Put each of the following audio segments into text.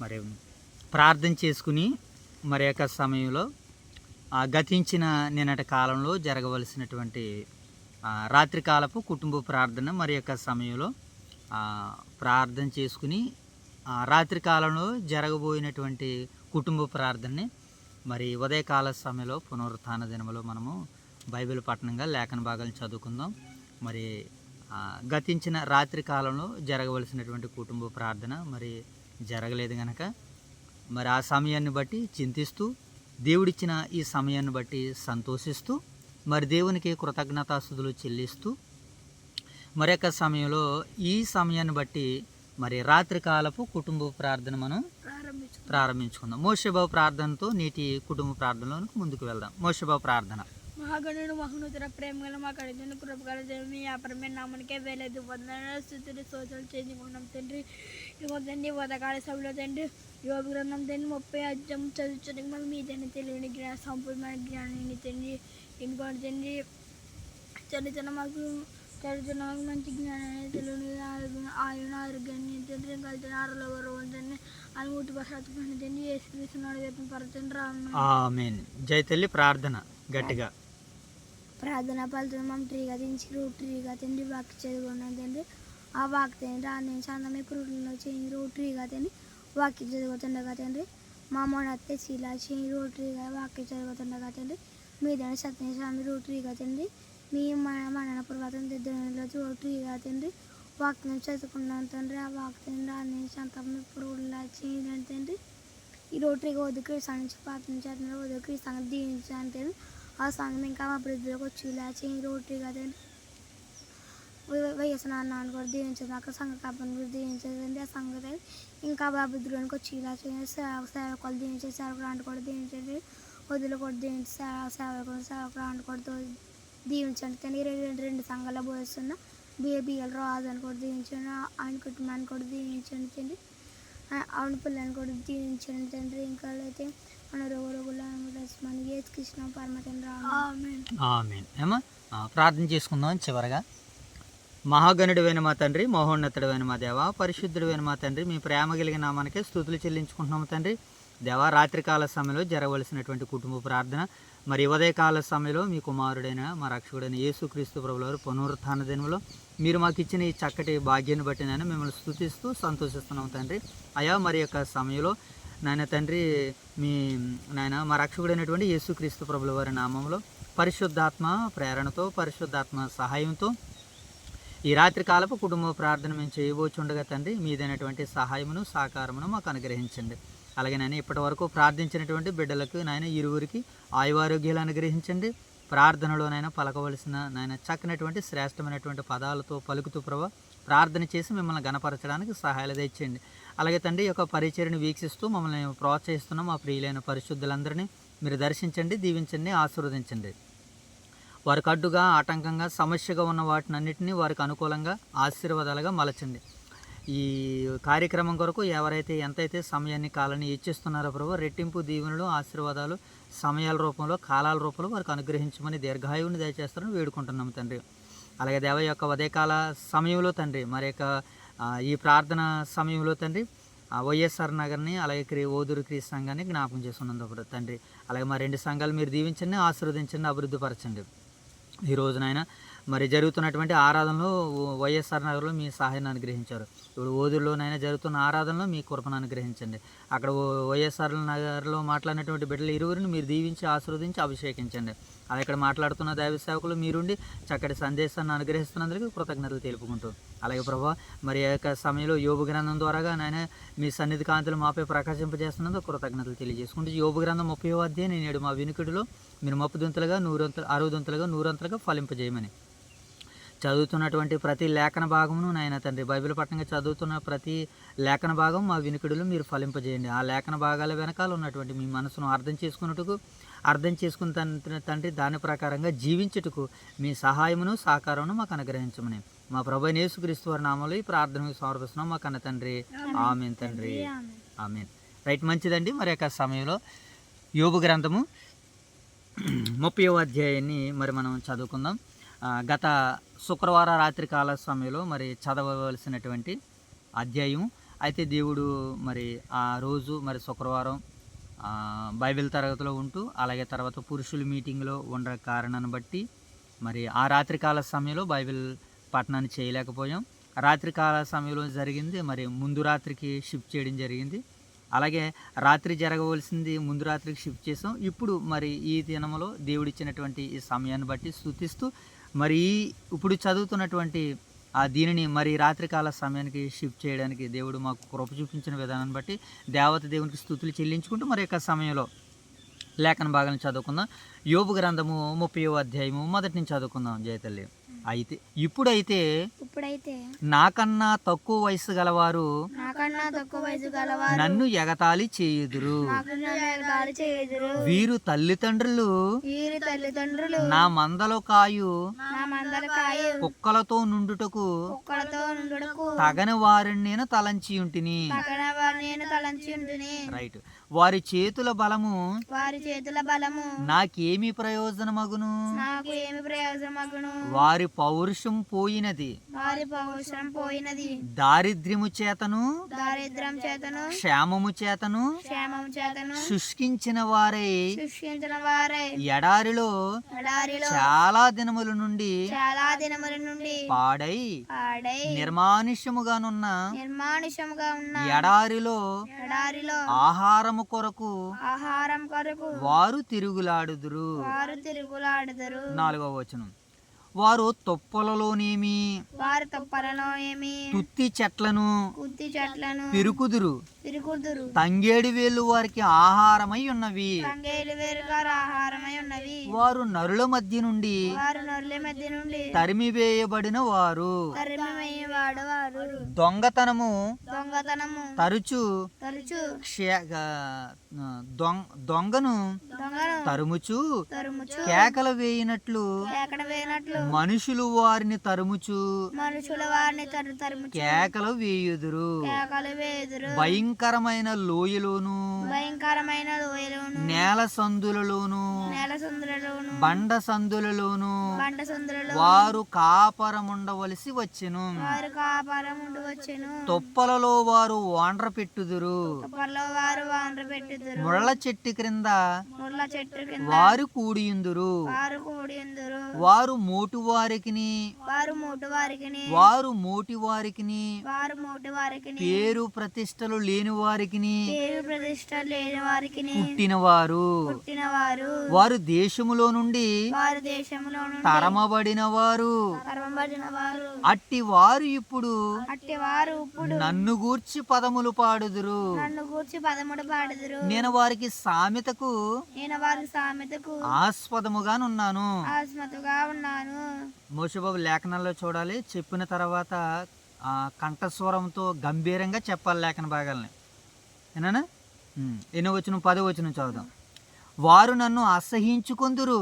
మరి ప్రార్థన చేసుకుని మరి యొక్క సమయంలో గతించిన నిన్నటి కాలంలో జరగవలసినటువంటి రాత్రికాలపు కుటుంబ ప్రార్థన మరి యొక్క సమయంలో ప్రార్థన చేసుకుని రాత్రి కాలంలో జరగబోయినటువంటి కుటుంబ ప్రార్థనని మరి ఉదయకాల సమయంలో పునరుత్థాన దినములో మనము బైబిల్ పఠనంగా లేఖన భాగాలను చదువుకుందాం. మరి గతించిన రాత్రి కాలంలో జరగవలసినటువంటి కుటుంబ ప్రార్థన మరి జరగలేదు కనుక మరి ఆ సమయాన్ని బట్టి చింతిస్తూ దేవుడిచ్చిన ఈ సమయాన్ని బట్టి సంతోషిస్తూ మరి దేవునికి కృతజ్ఞతాస్తుతులు చెల్లిస్తూ మరి యొక్క సమయంలో ఈ సమయాన్ని బట్టి మరి రాత్రికాలపు కుటుంబ ప్రార్థన మనం ప్రారంభించుకుందాం. మోషేబాబు ప్రార్థనతో నీటి కుటుంబ ప్రార్థనలోనికి ముందుకు వెళ్దాం. మోషేబాబు ప్రార్థన. మహాగణుడు మహోన్నతుడ ప్రేమగల మా కడిగిన కృపగల దేవుని వ్యాపారమే నామనికే వేలేదు వందనాలు స్థుతులు స్తోత్రాలు చేసుకుంటున్నాం తండ్రి. ఇదిగో తండ్రి ఉదయకాల సభలో తండ్రి యోబు గ్రంథం తండ్రి 30 అధ్యాయం చదువుకోవడానికి మాకు మీదైనా తెలియని జ్ఞాన సంపూర్ణమైన జ్ఞానాన్ని తండ్రి. ఇంకోటి తండ్రి చదువుతున్న మాకు మంచి జ్ఞానాన్ని తెలియని ఆయన ఆరోగ్యాన్ని తండ్రి. కలిసిన ఆరోగ్య గౌరవం తండ్రి అనుమతి ప్రసాదం తండ్రి ఏసుక్రీస్తున్నాడు వేపం పరతండ్రి. ఆమేన్. జై తల్లి ప్రార్థన గట్టిగా. ప్రార్థన ఫలితం మనం ట్రీగా దించి ట్రీగా తిండి వాక్ చదువుకున్నాం తండ్రి. ఆ వాక్ తండ్రి ఆ నుంచి అందమే పురుగుల్లో చేయి ట్రీగా తిండి వాక్య చదువుతుండగా తండ్రి. మా మొనత్తే శీలా చేయి ట్రీగా వాక్య చదువుతుండగా తండ్రి. మీద సత్యస్వామి ట్రీగా తిండి మీ మన పురాతన దిద్దులో ట్రీగా తిండి వాక్యం చదువుకున్నాం తండ్రి. ఆ వాక్ తండ్రి ఆ నుంచి అంతమే పురుగుల్లో చేయాలి తండ్రి. ఈ రోటరీగా వద్దుకు నుంచి ప్రార్థన చేస్తున్నారు వద్దుకు సంగతి దీవించాను తండ్రి. ఆ సంఘం ఇంకా మా అభివృద్ధిలోకి వచ్చేలా చేయి రోటరీగా తండ్రి. వయసు నాన్న కూడా దీవించదు అక్కడ సంఘ కాపని కూడా దీవించదండి. ఆ సంగతి ఇంకా అభివృద్ధిలోనికి వచ్చేలా చేయండి. సేవకులు దీవించే సేవకులు అంటు కూడా దీవించండి. వదులు కూడా దీవించి సేవకులు అంటు కూడా దీవించండి తండ్రి. రెండు సంఘాల్లో బోధిస్తున్న బిఎల్ రాజు అని కూడా దీవించండి. ఆయన కుటుంబాన్ని కూడా దీవించండి తండ్రి. ఆవిడ పిల్లని కూడా దీవించండి తండ్రి. ఇంకా అయితే మన రోగుల కృష్ణ పరమతండ్రి. ఆమేన్. ఏమా ప్రార్థన చేసుకుందాం. చివరగా మహాగణుడైన మా తండ్రి, మహోన్నతుడైన మా దేవ, పరిశుద్ధుడైన మా తండ్రి, మీ ప్రేమ కలిగిన నామానికే స్తుతులు చెల్లించుకుంటున్నాము తండ్రి. దేవ రాత్రికాల సమయంలో జరగవలసినటువంటి కుటుంబ ప్రార్థన మరి ఉదయకాల సమయంలో మీ కుమారుడైన మా రక్షకుడైన యేసుక్రీస్తు ప్రభువారు పునరుత్థాన దినంలో మీరు మాకు ఇచ్చిన ఈ చక్కటి భాగ్యాన్ని బట్టి నేను మిమ్మల్ని స్తుతిస్తూ సంతోషిస్తున్నాం తండ్రి. అయా మరి యొక్క సమయంలో నాయన తండ్రి మీ నాయన మా రక్షకుడైనటువంటి యేసుక్రీస్తు ప్రభుల వారి నామంలో పరిశుద్ధాత్మ ప్రేరణతో పరిశుద్ధాత్మ సహాయంతో ఈ రాత్రి కాలపు కుటుంబ ప్రార్థన మేము చేయబోచుండగా తండ్రి మీదైనటువంటి సహాయమును సహకారమును మాకు అనుగ్రహించండి. అలాగే నాయన ఇప్పటి వరకు ప్రార్థించినటువంటి బిడ్డలకు నాయన ఇరువురికి ఆయువారోగ్యాలు అనుగ్రహించండి. ప్రార్థనలోనైనా పలకవలసిన నాయన చక్కనటువంటి శ్రేష్టమైనటువంటి పదాలతో పలుకుతూ ప్రభా ప్రార్థన చేసి మిమ్మల్ని గణపరచడానికి సహాయాలు తెచ్చండి. అలాగే తండ్రి యొక్క పరిచర్ని వీక్షిస్తూ మమ్మల్ని ప్రోత్సహిస్తున్న మా ప్రియులైన పరిశుద్ధులందరినీ మీరు దర్శించండి, దీవించండి, ఆశీర్వదించండి. వారికి అడ్డుగా ఆటంకంగా సమస్యగా ఉన్న వాటినన్నింటినీ వారికి అనుకూలంగా ఆశీర్వాదాలుగా మలచండి. ఈ కార్యక్రమం కొరకు ఎవరైతే ఎంతైతే సమయాన్ని కాలాన్ని ఇచ్చిస్తున్నారో ప్రభు రెట్టింపు దీవెనలు ఆశీర్వాదాలు సమయాల రూపంలో కాలాల రూపంలో వారికి అనుగ్రహించమని దీర్ఘాయువుని దయచేస్తారని వేడుకుంటున్నాం తండ్రి. అలాగే దేవ యొక్క ఉదయకాల సమయంలో తండ్రి మరి యొక్క ఈ ప్రార్థన సమయంలో తండ్రి వైఎస్ఆర్ నగర్ని అలాగే ఓదూరు క్రీస్తు సంఘాన్ని జ్ఞాపకం చేసుకున్నందుకు తండ్రి. అలాగే మా రెండు సంఘాలు మీరు దీవించండి, ఆశీర్వదించండి, అభివృద్ధిపరచండి. ఈ రోజునైనా మరి జరుగుతున్నటువంటి ఆరాధనలో వైఎస్ఆర్ నగర్లో మీ సహాయాన్ని అనుగ్రహించారు. ఇప్పుడు ఓదూరులోనైనా జరుగుతున్న ఆరాధనలో మీ కృపను అనుగ్రహించండి. అక్కడ వైఎస్ఆర్ నగర్లో మాట్లాడినటువంటి బిడ్డలు ఇరువురిని మీరు దీవించి ఆశీర్వదించి అభిషేకించండి. అది ఇక్కడ మాట్లాడుతున్న దైవ సేవకులు మీరుండి చక్కటి సందేశాన్ని అనుగ్రహిస్తున్నందుకు కృతజ్ఞతలు తెలుపుకుంటూ అలాగే ప్రభా మరి యొక్క సమయంలో యోబు గ్రంథం ద్వారాగా నాయన మీ సన్నిధి కాంతులు మాపై ప్రకాశింపజేస్తున్నందుకు కృతజ్ఞతలు తెలియజేసుకుంటూ యోబు గ్రంథం 30వ అధ్యాయం నేడు మా వినికిడిలో మీరు 30 60 100 ఫలింపజేయమని చదువుతున్నటువంటి ప్రతి లేఖన భాగమును నాయన తండ్రి బైబిల్ పట్టణంగా చదువుతున్న ప్రతి లేఖన భాగం మా వినికిడిలో మీరు ఫలింపజేయండి. ఆ లేఖన భాగాల వెనకాల ఉన్నటువంటి మీ మనసును అర్థం చేసుకున్న తండ్రి దాని ప్రకారంగా జీవించుటకు మీ సహాయమును సహకారమును మాకు అనుగ్రహించమని మా ప్రభువైన యేసుక్రీస్తు వారి నామములో ఈ ప్రార్థన సమర్పిస్తున్నాం మా కన్న తండ్రి. ఆమేన్ తండ్రి, ఆమేన్. రైట్, మంచిదండి. మరి యొక్క సమయంలో యోబు గ్రంథము 30వ అధ్యాయాన్ని మరి మనం చదువుకుందాం. గత శుక్రవారం రాత్రి కాల సమయంలో మరి చదవవలసినటువంటి అధ్యాయం అయితే దేవుడు మరి ఆ రోజు మరి శుక్రవారం బైబిల్ తరగతిలో ఉంటూ అలాగే తర్వాత పురుషుల మీటింగ్లో ఉన్న కారణాన్ని బట్టి మరి ఆ రాత్రికాల సమయంలో బైబిల్ పఠనాన్ని చేయలేకపోయాం. రాత్రికాల సమయంలో జరిగింది మరి ముందు రాత్రికి షిఫ్ట్ చేయడం జరిగింది. అలాగే రాత్రి జరగవలసింది ముందు రాత్రికి షిఫ్ట్ చేసాం. ఇప్పుడు మరి ఈ దినములో దేవుడిచ్చినటువంటి ఈ సమయాన్ని బట్టి స్తుతిస్తూ మరి ఇప్పుడు చదువుతున్నటువంటి దీనిని మరి రాత్రికాల సమయానికి షిఫ్ట్ చేయడానికి దేవుడు మాకు కృప చూపించిన విధానాన్ని బట్టి దేవత దేవునికి స్తుతులు చెల్లించుకుంటూ మరి యొక్క సమయంలో లేఖన భాగాలను చదువుకుందాం. యోబు గ్రంథము 30వ అధ్యాయము మొదటి నుంచి చదువుకుందాం జయతల్లి. అయితే ఇప్పుడైతే నాకన్నా తక్కువ వయసు గలవారు నన్ను ఎగతాళి చేయుదురు. వీరు తల్లిదండ్రులు నా మందలో కాయు కుక్కలతో నుండుటకు తగని వారిని నేను తలంచి ఉంటిని. రైట్. వారి చేతుల బలము నాకేమి ప్రయోజనమగును? వారి పౌరుషం పోయినది. దారిద్ర్యము చేతను క్షేమము చేతను శుష్కించిన వారై ఎడారిలో చాలా దినముల నుండి పాడై నిర్మానుష్యముగానున్న ఎడారిలో ఆహారము కొరకు వారు తిరుగులాడుదురు. 4వ వచనం. వారు తుప్పలలోనేమి తుత్తి చెట్లను పెరుకుదురు. తంగేడు వేలు వారికి ఆహారమై ఉన్నవి. వారు నరుల మధ్య నుండి తరిమివేయబడిన వారు. దొంగతనము తరచు దొంగను తరుముచు కేకలు వేయినట్లు మనుషులు వారిని తరుముచు కేకలు వేయుదురు. భయంకరమైన లోయలోను నేల సందులలోను బండ సందులలోను వారు కాపరముండవలసి వచ్చెను. తొప్పలలో వారు వాండ్ర పెట్టుదురు. ముళ్ళ చెట్టు క్రింద వారు కూడియుందురు. వారు మోటు వారికిని పేరు ప్రతిష్టలు లేని వారికిని పుట్టినవారు. వారు దేశములో నుండి తరమబడిన వారు. అట్టి వారు ఇప్పుడు నన్ను గూర్చి పదములు పాడుదురు. నేను వారికి సామెతకు ఆస్పదముగానున్నాను. మోషేబాబు లేఖనాల్లో చూడాలి. చెప్పిన తర్వాత కంఠస్వరంతో గంభీరంగా చెప్పాలి లేఖన భాగాలని. ఏనా? ఎన్నో వచనం 10వ వచనం చదువుదాం. వారు నన్ను అసహించుకొందురు.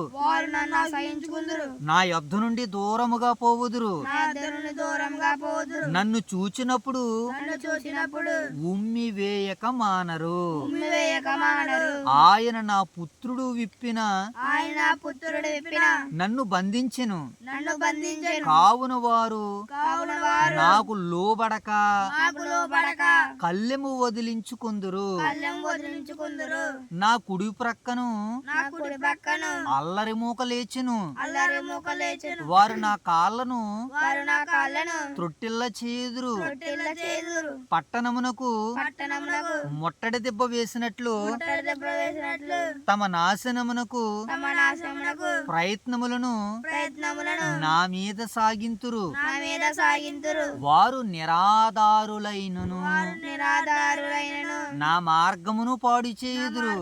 నా యొద్ద నుండి దూరముగా పోవుదురు. నన్ను చూచినప్పుడు ఉమ్మి వేయక మానరు. ఆయన నా పుత్రుడు విప్పిన నన్ను బంధించెను. కావున వారు నాకు లోబడక కళ్ళెము వదిలించుకొందురు. నా కుడి ప్రక్కను అల్లరి మూక లేచెను. వారు నా కాళ్ళను త్రొట్టిల్ల చేయుదురు. పట్టణమునకు ముట్టడి దెబ్బ వేసినట్లు తమ నాశనమునకు ప్రయత్నములను నా మీద సాగింతురు. వారు నిరాధారులైనను నా మార్గమును పాడు చేయుదురు.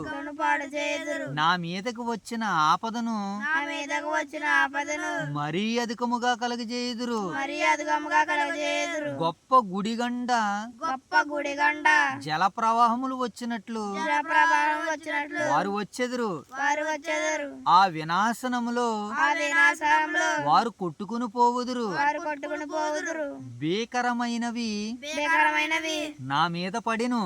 నా మీదకు వచ్చిన ఆపదను మరీ అధికముగా కలగజేయుదురు. గొప్ప గుడిగండ జల ప్రవాహములు వచ్చినట్లు వారు వచ్చెదరు. ఆ వినాశనములో వారు కొట్టుకుని పోవుదురు. భీకరమైనవి నా మీద పడిను.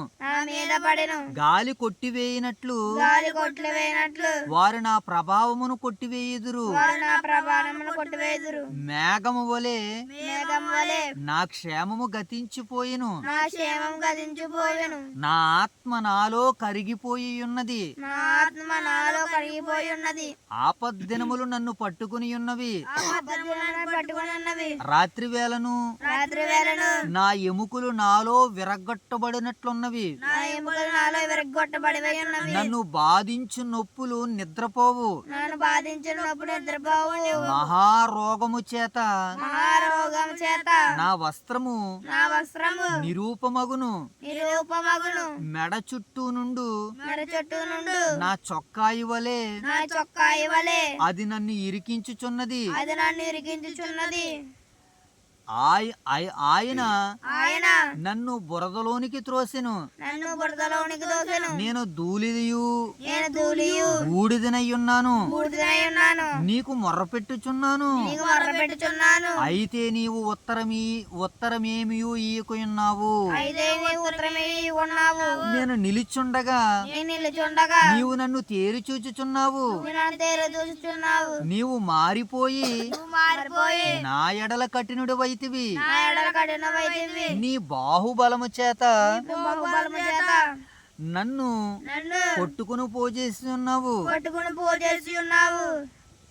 మీద పడెను. గాలి కొట్టివేయినట్లు గాలి కొట్టివేయినట్లు వారు నా ప్రభావమును కొట్టివేయుదురు. వారు నా ప్రభావమును కొట్టివేయుదురు. మేఘము వలె మేఘం వలె నా క్షేమము గతించిపోయెను. నా క్షేమం గతించిపోయెను. నా ఆత్మ నాలో కరిగిపోయి ఉన్నది. నా ఆత్మ నాలో కరిగిపోయి ఉన్నది. ఆపద్దినములు నన్ను పట్టుకుని ఉన్నవి. అబద్ధములను పట్టుకొని ఉన్నవి. రాత్రి వేళను రాత్రి వేళను నా ఎముకలు నాలో విరగొట్టబడినట్లున్నవి. నా ఎముకలు నాలో విరగొట్టబడివై ఉన్నవి. నన్ను బాధించు నొప్పులు నిద్రపోవు. నన్ను బాధించినప్పుడు నిద్రపోవు. మహారోగము చేత మహారోగం చేత నా వస్త్రము నా వస్త్రము నిరూపమగును. నిరూపమగును. మెడ చుట్టూ నుండు మెడ చుట్టూ నుండు నా చొక్కాయి వలె నా చొక్కాయి వలె అది నన్ను ఇరికించుచున్నది. అది నన్ను ఇరికించుచున్నది. ఆయన ఆయన నన్ను బురదలోనికి త్రోసెను. నన్ను బురదలోనికి దోసెను. నేను ధూళియు నేను ధూళియు బూడిదనయ్యున్నాను. బూడిదనై ఉన్నాను. నీకు మొర్రపెట్టుచున్నాను. నీకు మొర్రపెట్టుచున్నాను. అయితే నీవు ఉత్తరమేమి ఈయకున్నావు. అయితే నీవు ఉత్తరమే ఉన్నావు. నేను నిలుచుండగా నేను నిలుచుండగా నీవు నన్ను తేరి చూచుచున్నావు. నేను తేరు చూస్తున్నావు. నీవు మారిపోయి నువ్వు మారిపోయి నా ఎడల కఠినుడివైతివి. నా ఎడల కఠినమైతివి. నీ బాహుబలము చేత బహుబలము చేత నన్ను నన్ను కొట్టుకుని పోజేస్తున్నావు. పట్టుకుని పోజేసి ఉన్నావు.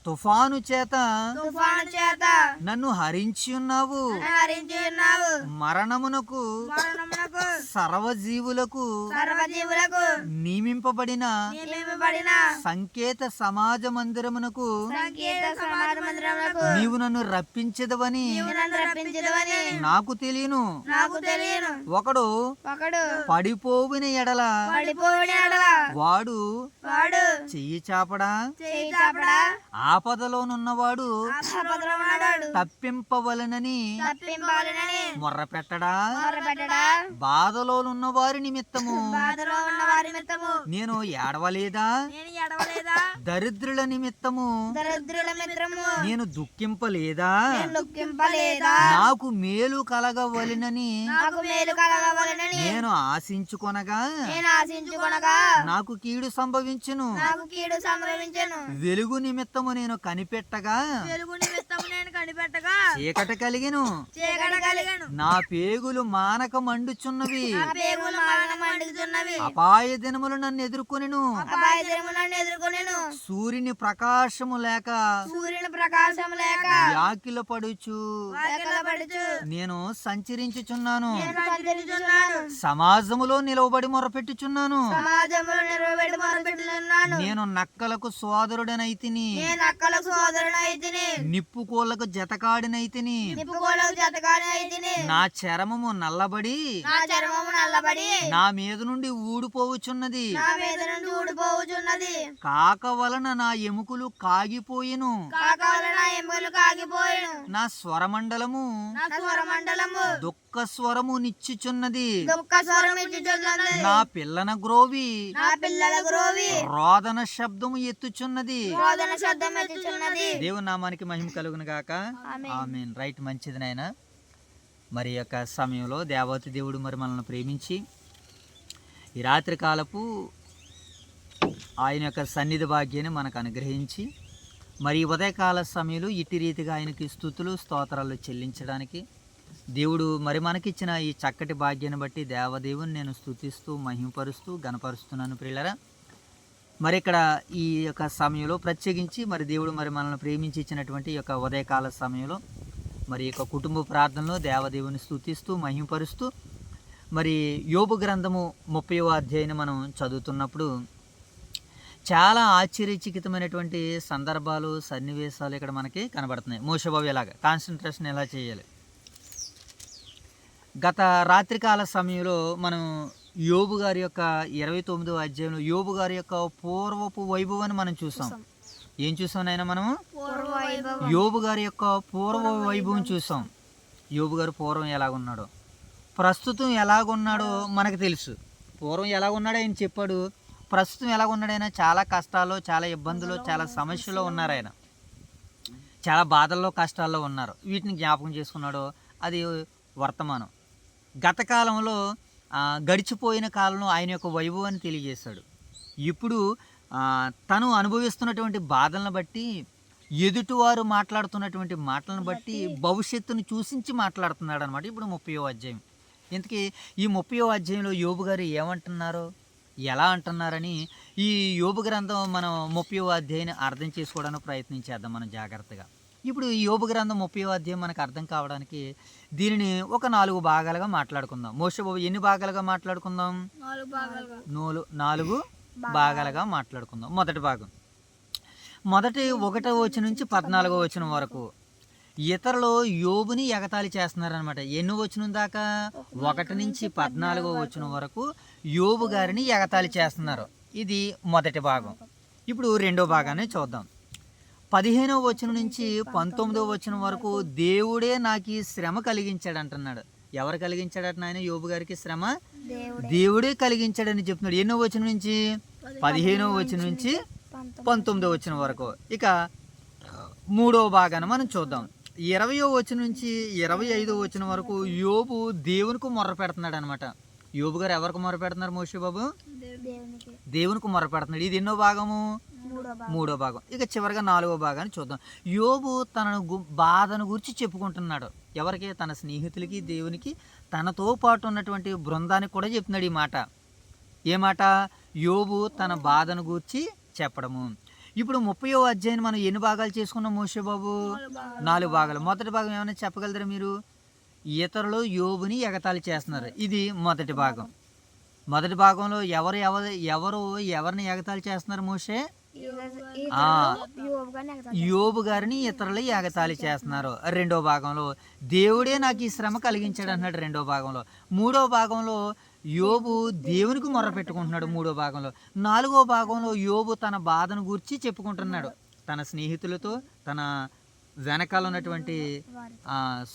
తుఫాను చేత తుఫాను చేత నన్ను హరించి ఉన్నావు. హరించి ఉన్నావు. మరణమునకు మరణమునకు సర్వజీవులకు సర్వజీవులకు నియమింపబడిన నియమింపబడిన సంకేత సమాజ మందిరమునకు సంకేత సమాజ మందిరములకు నీవు నన్ను రప్పించదవని నన్ను రప్పించదవని నాకు తెలియను. నాకు తెలియను. ఒకడు ఒకడు పడిపోవిన ఎడల పడిపోయిన ఎడల వాడు వాడు చెయ్యి చాపడా. చేయి చాపడా. ఆపదలోనున్నవాడు ఆపదలో ఉన్నవాడు తప్పింపవలనని తప్పింపాలనని మొర్రపెట్టడా. మొర్రపెట్టడా. బాధలోనున్న వారి నిమిత్తము బాధలో ఉన్న వారి నిమిత్తము నేను ఏడవలేదా. నేను ఎడవలేదా. దరిద్రుల నిమిత్తము దరిద్రుల మిత్రము నేను దుఃఖింపలేదా. నేను దుఃఖింపలేదా. నాకు మేలు కలగవలెనని నాకు మేలు కలగవలనని నేను ఆశించుకొనగా నేను ఆశించుకొనగా నాకు కీడు సంభవించును. నాకు కీడు సంభవించెను. వెలుగు నిమిత్తము నేను కనిపెట్టగా వెలుగు నిమిత్తము నేను కనిపెట్టగా చీకటి కలిగెను. చీకటి కలిగెను. నా పేగులు మానక మండుచున్నవి. నా పేగులు మరణం మండుచున్నవి. అపాయ దినములు నన్ను ఎదుర్కొనెను. అపాయ దినము నన్ను ఎదుర్కొనెను. సూర్యుని ప్రకాశము లేక సూర్యుని ప్రకాశం లేక వ్యాకిల పడుచు వాకిలపడుచు నేను సంచరించుచున్నాను. నేను సంచరించుచున్నాను. సమాజములో నిలవబడి మొరపెట్టుచున్నాను. సమాజంలో నిలబెట్టి మొరపెట్టుచున్నాను. నేను నక్కలకు సోదరుడనైతిని. నేను అక్కల సోదరుడు అయితిని. నిప్పుకోళ్లకు జతకాడినైతిని. నిప్పుకోలకు జతకాని అయితిని. నా చర్మము నల్లబడి నా చర్మము నల్లబడి నా మీద నుండి ఊడిపోవుచున్నది. నా మీద నుండి ఊడిపోవుచున్నది. కాక వలన నా ఎముకలు కాగిపోయెను. కాక వలన ఎముకలు కాగిపోయెను. నా స్వరమండలము నా స్వరమండలము దుఃఖ స్వరము నిచ్చుచున్నది. దుఃఖ స్వరం ఇచ్చుచున్నది. నా పిల్లన గ్రోవి నా పిల్లల గ్రోవి రోదన శబ్దము ఎత్తుచున్నది. రోదన శబ్దం ఎత్తుచున్నది. దేవుని నామానికి మహిమ కలుగును గాక. ఆమేన్. రైట్, మంచిది నాయనా. మరి యొక్క సమయంలో దేవతి దేవుడు మరి మనల్ని ప్రేమించి ఈ రాత్రి కాలపు ఆయన యొక్క సన్నిధి భాగ్యాన్ని మనకు అనుగ్రహించి మరి ఈ ఉదయకాల సమయంలో ఇట్టి రీతిగా ఆయనకి స్తుతులు స్తోత్రాలు చెల్లించడానికి దేవుడు మరి మనకిచ్చిన ఈ చక్కటి భాగ్యాన్ని బట్టి దేవదేవుని నేను స్తుతిస్తూ మహిమపరుస్తూ గణపరుస్తున్నాను ప్రియులరా. మరి ఇక్కడ ఈ యొక్క సమయంలో ప్రత్యేకించి మరి దేవుడు మరి మనల్ని ప్రేమించి ఇచ్చినటువంటి ఈ యొక్క ఉదయకాల సమయంలో మరి ఈ యొక్క కుటుంబ ప్రార్థనలో దేవదేవుని స్తుతిస్తూ మహిమపరుస్తూ మరి యోబు గ్రంథము 30వ అధ్యాయాన్ని మనం చదువుతున్నప్పుడు చాలా ఆశ్చర్యచకితమైనటువంటి సందర్భాలు సన్నివేశాలు ఇక్కడ మనకి కనబడుతున్నాయి. మోషబాబు ఎలాగా కాన్సన్ట్రేషన్ ఎలా చేయాలి. గత రాత్రికాల సమయంలో మనం యోబు గారి యొక్క 29వ అధ్యాయంలో యోబు గారి యొక్క పూర్వపు వైభవాన్ని మనం చూసాం. ఏం చూసాం నాయన మనము? యోబు గారి యొక్క పూర్వ వైభవం చూసాం. యోబు గారు పూర్వం ఎలాగున్నాడో, ప్రస్తుతం ఎలాగున్నాడో మనకు తెలుసు. పూర్వం ఎలాగున్నాడో ఆయన చెప్పాడు, ప్రస్తుతం ఎలాగున్నాడు ఆయన చాలా కష్టాల్లో, చాలా ఇబ్బందులు, చాలా సమస్యల్లో ఉన్నారు. ఆయన చాలా బాధల్లో, కష్టాల్లో ఉన్నారు. వీటిని జ్ఞాపకం చేసుకున్నాడు. అది వర్తమానం. గత కాలంలో గడిచిపోయిన కాలంలో ఆయన యొక్క వైభవాన్ని తెలియజేశాడు. ఇప్పుడు తను అనుభవిస్తున్నటువంటి బాధలను బట్టి, ఎదుటివారు మాట్లాడుతున్నటువంటి మాటలను బట్టి భవిష్యత్తును సూచించి మాట్లాడుతున్నాడు అనమాట. ఇప్పుడు 30వ అధ్యాయం. ఇంతకీ ఈ 30వ అధ్యాయంలో యోబు గారు ఏమంటున్నారో, ఎలా అంటున్నారని ఈ యోబు గ్రంథం మనం 30వ అధ్యాయాన్ని అర్థం చేసుకోవడానికి ప్రయత్నించేద్దాం మనం జాగ్రత్తగా. ఇప్పుడు ఈ యోబు గ్రంథం 30వ అధ్యాయం మనకు అర్థం కావడానికి దీనిని ఒక 4 భాగాలుగా మాట్లాడుకుందాం. మోషే బాబు ఎన్ని భాగాలుగా మాట్లాడుకుందాం? 4 భాగాలుగా మాట్లాడుకుందాం. మొదటి భాగం, మొదటి 1వ వచనం నుంచి 14వ వచనం వరకు ఇతరులు యోబుని ఎగతాళి చేస్తున్నారనమాట. ఎన్ని వచనం దాకా? 1 నుంచి 14వ వచనం వరకు యోబు గారిని ఎగతాళి చేస్తున్నారు. ఇది మొదటి భాగం. ఇప్పుడు రెండో భాగాన్ని చూద్దాం. 15వ వచనం నుంచి 19వ వచనం వరకు దేవుడే నాకు ఈ శ్రమ కలిగించాడు అంటున్నాడు. ఎవరు కలిగించాడట నాయన యోబు గారికి శ్రమ? దేవుడే కలిగించాడని చెప్తున్నాడు. ఎన్నో వచనం నుంచి? 15వ వచనం నుంచి 19వ వచనం వరకు. ఇక మూడవ భాగాన్ని మనం చూద్దాం. 20వ వచనం నుంచి 25వ వచనం వరకు యోబు దేవునికి మొర్ర పెడుతున్నాడు అనమాట. యోబు గారు ఎవరికి మొర్ర పెడుతున్నారు మోషే బాబు? దేవునికి మొర్ర పెడుతున్నాడు. ఇది ఎన్నో భాగము? మూడో భాగం. ఇక చివరిగా 4వ భాగాన్ని చూద్దాం. యోబు తన బాధను గురించి చెప్పుకుంటున్నాడు. ఎవరికి? తన స్నేహితులకి, దేవునికి, తనతో పాటు ఉన్నటువంటి బృందానికి కూడా చెప్తున్నాడు ఈ మాట. ఏ మాట? యోబు తన బాధను గురించి చెప్పడము. ఇప్పుడు 30వ అధ్యాయం మనం ఎన్ని భాగాలు చేసుకున్నాం మోషే బాబు? 4 భాగాలు. మొదటి భాగం ఏమైనా చెప్పగలరా మీరు? ఇతరులు యోబుని ఎగతాళి చేస్తున్నారు. ఇది మొదటి భాగం. మొదటి భాగంలో ఎవరిని ఎగతాళి చేస్తున్నారు మోషే? యోబు గారిని ఇతరులు ఎగతాళి చేస్తున్నారు. రెండో భాగంలో దేవుడే నాకు ఈ శ్రమ కలిగించాడు అన్నాడు రెండో భాగంలో. మూడో భాగంలో యోబు దేవునికి మొర్ర పెట్టుకుంటున్నాడు మూడో భాగంలో. 4వ భాగంలో యోబు తన బాధను గురించి చెప్పుకుంటున్నాడు. తన స్నేహితులతో, తన వెనకాల ఉన్నటువంటి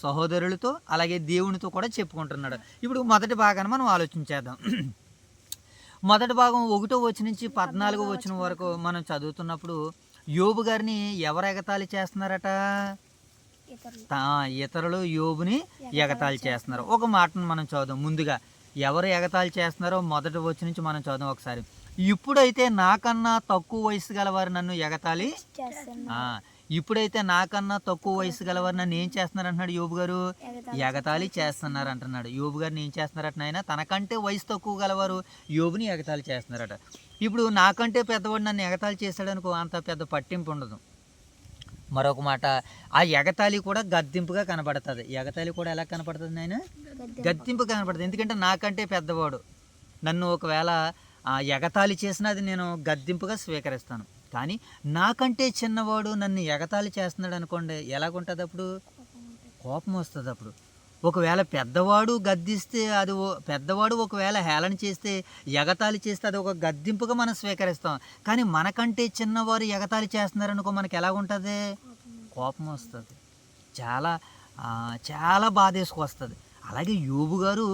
సహోదరులతో, అలాగే దేవునితో కూడా చెప్పుకుంటున్నాడు. ఇప్పుడు మొదటి భాగాన్ని మనం ఆలోచించేద్దాం. మొదటి భాగం 1వ వచనం నుంచి 14వ వచనం వరకు మనం చదువుతున్నప్పుడు యోబు గారిని ఎవరు ఎగతాళి చేస్తున్నారట? ఇతరులు యోబుని ఎగతాళి చేస్తున్నారు. ఒక మాటను మనం చదువుదాం. ముందుగా ఎవరు ఎగతాళి చేస్తున్నారో మొదటి వచనం నుంచి మనం చదువుదాం ఒకసారి. ఇప్పుడైతే నాకన్నా తక్కువ వయసు గలవారు నన్ను ఎగతాళి ఇప్పుడైతే నాకన్నా తక్కువ వయసు గలవారు నన్ను ఏం చేస్తున్నారు అంటున్నాడు యోబు గారు? ఎగతాళి చేస్తున్నారు అంటున్నాడు. యోబు గారిని ఏం చేస్తున్నారట నాయన? తనకంటే వయసు తక్కువ గలవారు యోబుని ఎగతాళి చేస్తున్నారట. ఇప్పుడు నాకంటే పెద్దవాడు నన్ను ఎగతాళి చేశాడనుకో, అంత పెద్ద పట్టింపు ఉండదు. మరొక మాట, ఆ ఎగతాళి కూడా గద్దింపుగా కనపడుతుంది. ఎగతాళి కూడా ఎలా కనపడుతుంది నాయన? గద్దింపు కనపడుతుంది. ఎందుకంటే నాకంటే పెద్దవాడు నన్ను ఒకవేళ ఎగతాళి చేసినా అది నేను గద్దింపుగా స్వీకరిస్తాను. కానీ నాకంటే చిన్నవాడు నన్ను ఎగతాళి చేస్తున్నాడు అనుకోండి, ఎలాగుంటుంది అప్పుడు? కోపం వస్తుంది. అప్పుడు ఒకవేళ పెద్దవాడు గద్దిస్తే అది పెద్దవాడు ఒకవేళ హేళన చేస్తే, ఎగతాళి చేస్తే అది ఒక గద్దింపుగా మనం స్వీకరిస్తాం. కానీ మనకంటే చిన్నవారు ఎగతాళి చేస్తున్నారనుకో మనకి ఎలాగుంటుంది? కోపం వస్తుంది. చాలా చాలా బాధేసుకొస్తుంది. అలాగే యోబు గారు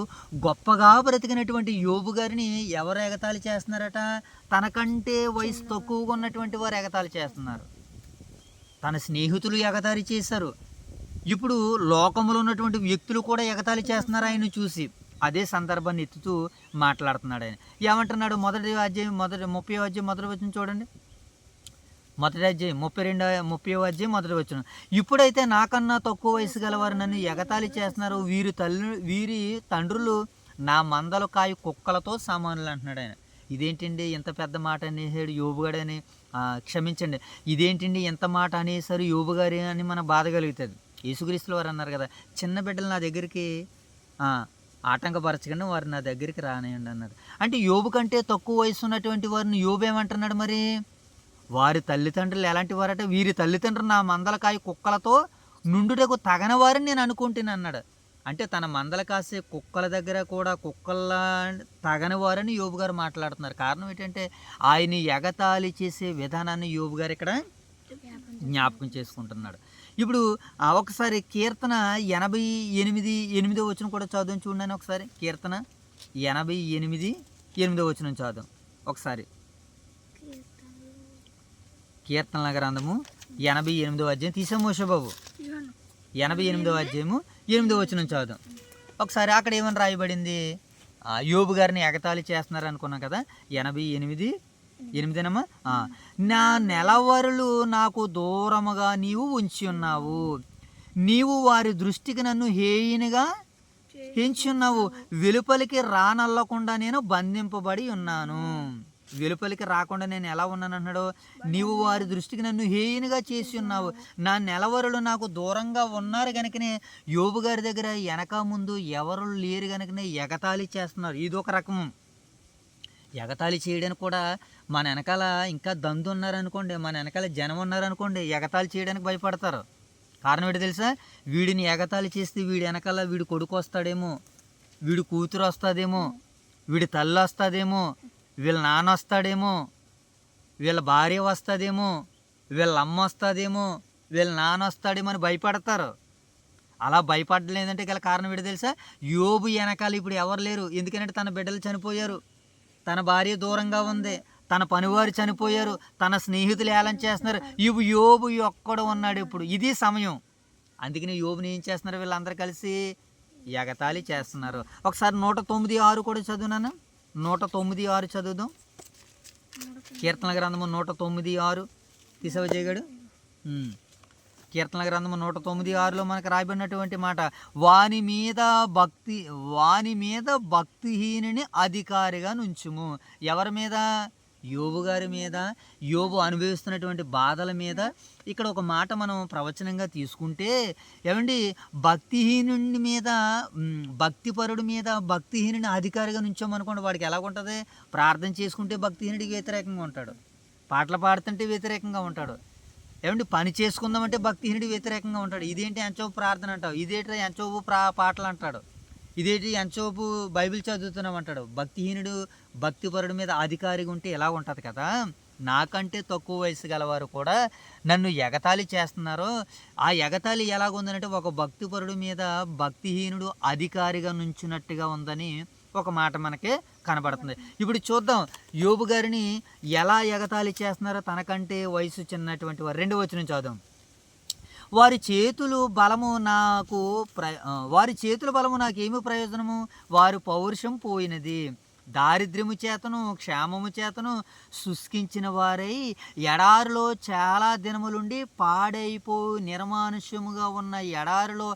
గొప్పగా బ్రతికినటువంటి యోబు గారిని ఎవరు ఎగతాళి చేస్తున్నారట? తనకంటే వయసు తక్కువగా ఉన్నటువంటి వారు ఎగతాళి చేస్తున్నారు. తన స్నేహితులు ఎగతాళి చేశారు. ఇప్పుడు లోకంలో ఉన్నటువంటి వ్యక్తులు కూడా ఎగతాళి చేస్తున్నారు ఆయన చూసి. అదే సందర్భాన్ని ఎత్తుతూ మాట్లాడుతున్నాడు ఆయన. ఏమంటున్నాడు? 30వ అధ్యాయం మొదటి వచనం చూడండి. మొదటి అధ్యాయం 30వ అధ్యాయం మొదటి వచనం. ఇప్పుడైతే నాకన్నా తక్కువ వయసు గలవారు నన్ను ఎగతాళి చేస్తున్నారు. వీరి తండ్రులు నా మందల కాయ కుక్కలతో సమానులు అంటున్నాడు ఆయన. ఇదేంటండి ఇంత పెద్ద మాట అనేసాడు యోబుగాడని? క్షమించండి, ఇదేంటండి ఎంత మాట అనేసారు యోబు గారి అని మన బాధ కలుగుతుంది. యేసుక్రీస్తుల వారు అన్నారు కదా, చిన్న బిడ్డలు నా దగ్గరికి ఆటంకపరచకుండా వారు నా దగ్గరికి రానియండి అన్నారు. అంటే యోబు కంటే తక్కువ వయసు ఉన్నటువంటి వారిని యోబు ఏమంటున్నాడు మరి? వారి తల్లిదండ్రులు ఎలాంటి వారట? వీరి తల్లిదండ్రులు నా మందలకాయ కుక్కలతో నుండుటకు తగన వారిని నేను అనుకుంటున్నాను అన్నాడు. అంటే తన మందల కాసే కుక్కల దగ్గర కూడా కుక్కల తగని వారని యోబు గారు మాట్లాడుతున్నారు. కారణం ఏంటంటే ఆయన ఎగతాళి చేసే విధానాన్ని యోబు గారు ఇక్కడ జ్ఞాపకం చేసుకుంటున్నాడు. ఇప్పుడు ఒకసారి కీర్తన 88:8 వచనం కూడా చదువు చూడండి ఒకసారి. కీర్తన 88:8 వచనం చదువు ఒకసారి. కీర్తనల గ్రంథము 88వ అధ్యాయం తీసాం మోషే బాబు. 88వ అధ్యాయము 8వ వచనం చదువు ఒకసారి. అక్కడ ఏమని రాయబడింది? యోబు గారిని ఎగతాళి చేస్తున్నారు అనుకున్నాం కదా. 88:8 నా నెలవరులు నాకు దూరముగా నీవు ఉంచి ఉన్నావు, నీవు వారి దృష్టికి నన్ను హేయినగా ఎంచున్నావు, వెలుపలికి రానల్లకుండా నేను బంధింపబడి ఉన్నాను. వెలుపలికి రాకుండా నేను ఎలా ఉన్నాను అన్నాడు, నీవు వారి దృష్టికి నన్ను హేయినగా చేసి ఉన్నావు, నా నెలవరులు నాకు దూరంగా ఉన్నారు కనుకనే యోబు గారి దగ్గర వెనక ముందు ఎవరు లేరు కనుకనే ఎగతాళి చేస్తున్నారు. ఇది ఒక రకం ఎగతాళి చేయడానికి కూడా. మన వెనకాల ఇంకా దందు ఉన్నారనుకోండి, మన వెనకాల జనం ఉన్నారనుకోండి, ఎగతాళి చేయడానికి భయపడతారు. కారణం ఏంటి తెలుసా, వీడిని ఎగతాళి చేస్తే వీడి వెనకాల వీడి కొడుకు వస్తాడేమో, వీడి కూతురు వస్తుందేమో, వీడి తల్లి వస్తుందేమో, వీళ్ళ నాన్న వస్తాడేమో, వీళ్ళ భార్య వస్తుందేమో, వీళ్ళ అమ్మ వస్తుందేమో, వీళ్ళ నాన్న వస్తాడేమో అని భయపడతారు. అలా భయపడలేదంటే గల కారణం ఏంటి తెలుసా, యోబు వెనకాల ఇప్పుడు ఎవరు లేరు. ఎందుకంటే తన బిడ్డలు చనిపోయారు, తన భార్య దూరంగా ఉంది, తన పనివారు చనిపోయారు, తన స్నేహితులు ఏలం చేస్తున్నారు. యోబు ఒక్కడు ఉన్నాడు ఇప్పుడు. ఇది సమయం. అందుకని యోబుని ఏం చేస్తున్నారు, వీళ్ళందరూ కలిసి ఎగతాళి చేస్తున్నారు. ఒకసారి 109:6 కూడా చదువునాను. 109:6 చదువుదాం. కీర్తనల గ్రంథము 109:6 తీసావా జయగాడు? కీర్తనల గ్రంథము 109:6లో మనకు రాయబడినటువంటి మాట, వాని మీద భక్తిహీనుని అధికారిగా నుంచుము. ఎవరి మీద? యోబు గారి మీద, యోబు అనుభవిస్తున్నటువంటి బాధల మీద. ఇక్కడ ఒక మాట మనం ప్రవచనంగా తీసుకుంటే, ఏమండి, భక్తిహీనుని మీద, భక్తిపరుడి మీద భక్తిహీనుని అధికారిగా నుంచోమనుకోండి, వాడికి ఎలాగుంటుంది? ప్రార్థన చేసుకుంటే భక్తిహీనుడికి వ్యతిరేకంగా ఉంటాడు, పాటలు పాడుతుంటే వ్యతిరేకంగా ఉంటాడు, ఏమండి పని చేసుకుందామంటే భక్తిహీనుడికి వ్యతిరేకంగా ఉంటాడు. ఇదేంటి ఎంచోపు ప్రార్థన అంటావు, ఇదేంటి ఎంచోపు పాటలు అంటాడు, ఇదేంటి ఎంచోపు బైబిల్ చదువుతున్నాం అంటాడు. భక్తిహీనుడు భక్తిపరుడి మీద అధికారిగా ఉంటే ఎలా ఉంటుంది కదా. నాకంటే తక్కువ వయసు గలవారు కూడా నన్ను ఎగతాళి చేస్తున్నారు. ఆ ఎగతాళి ఎలాగుందనంటే, ఒక భక్తిపరుడి మీద భక్తిహీనుడు అధికారిగా నుంచున్నట్టుగా ఉందని ఒక మాట మనకి కనబడుతుంది. ఇప్పుడు చూద్దాం యోబు గారిని ఎలా ఎగతాళి చేస్తున్నారో. తనకంటే వయసు చిన్నటువంటి వారు. 2వ వచనం చదువుదాం. వారి చేతుల బలము నాకేమి ప్రయోజనము, వారి పౌరుషం పోయినది, దారిద్ర్యము చేతను క్షేమము చేతను శుష్కించిన వారై ఎడారిలో చాలా దినములుండి పాడైపోయి నిర్మానుష్యముగా ఉన్న ఎడారిలో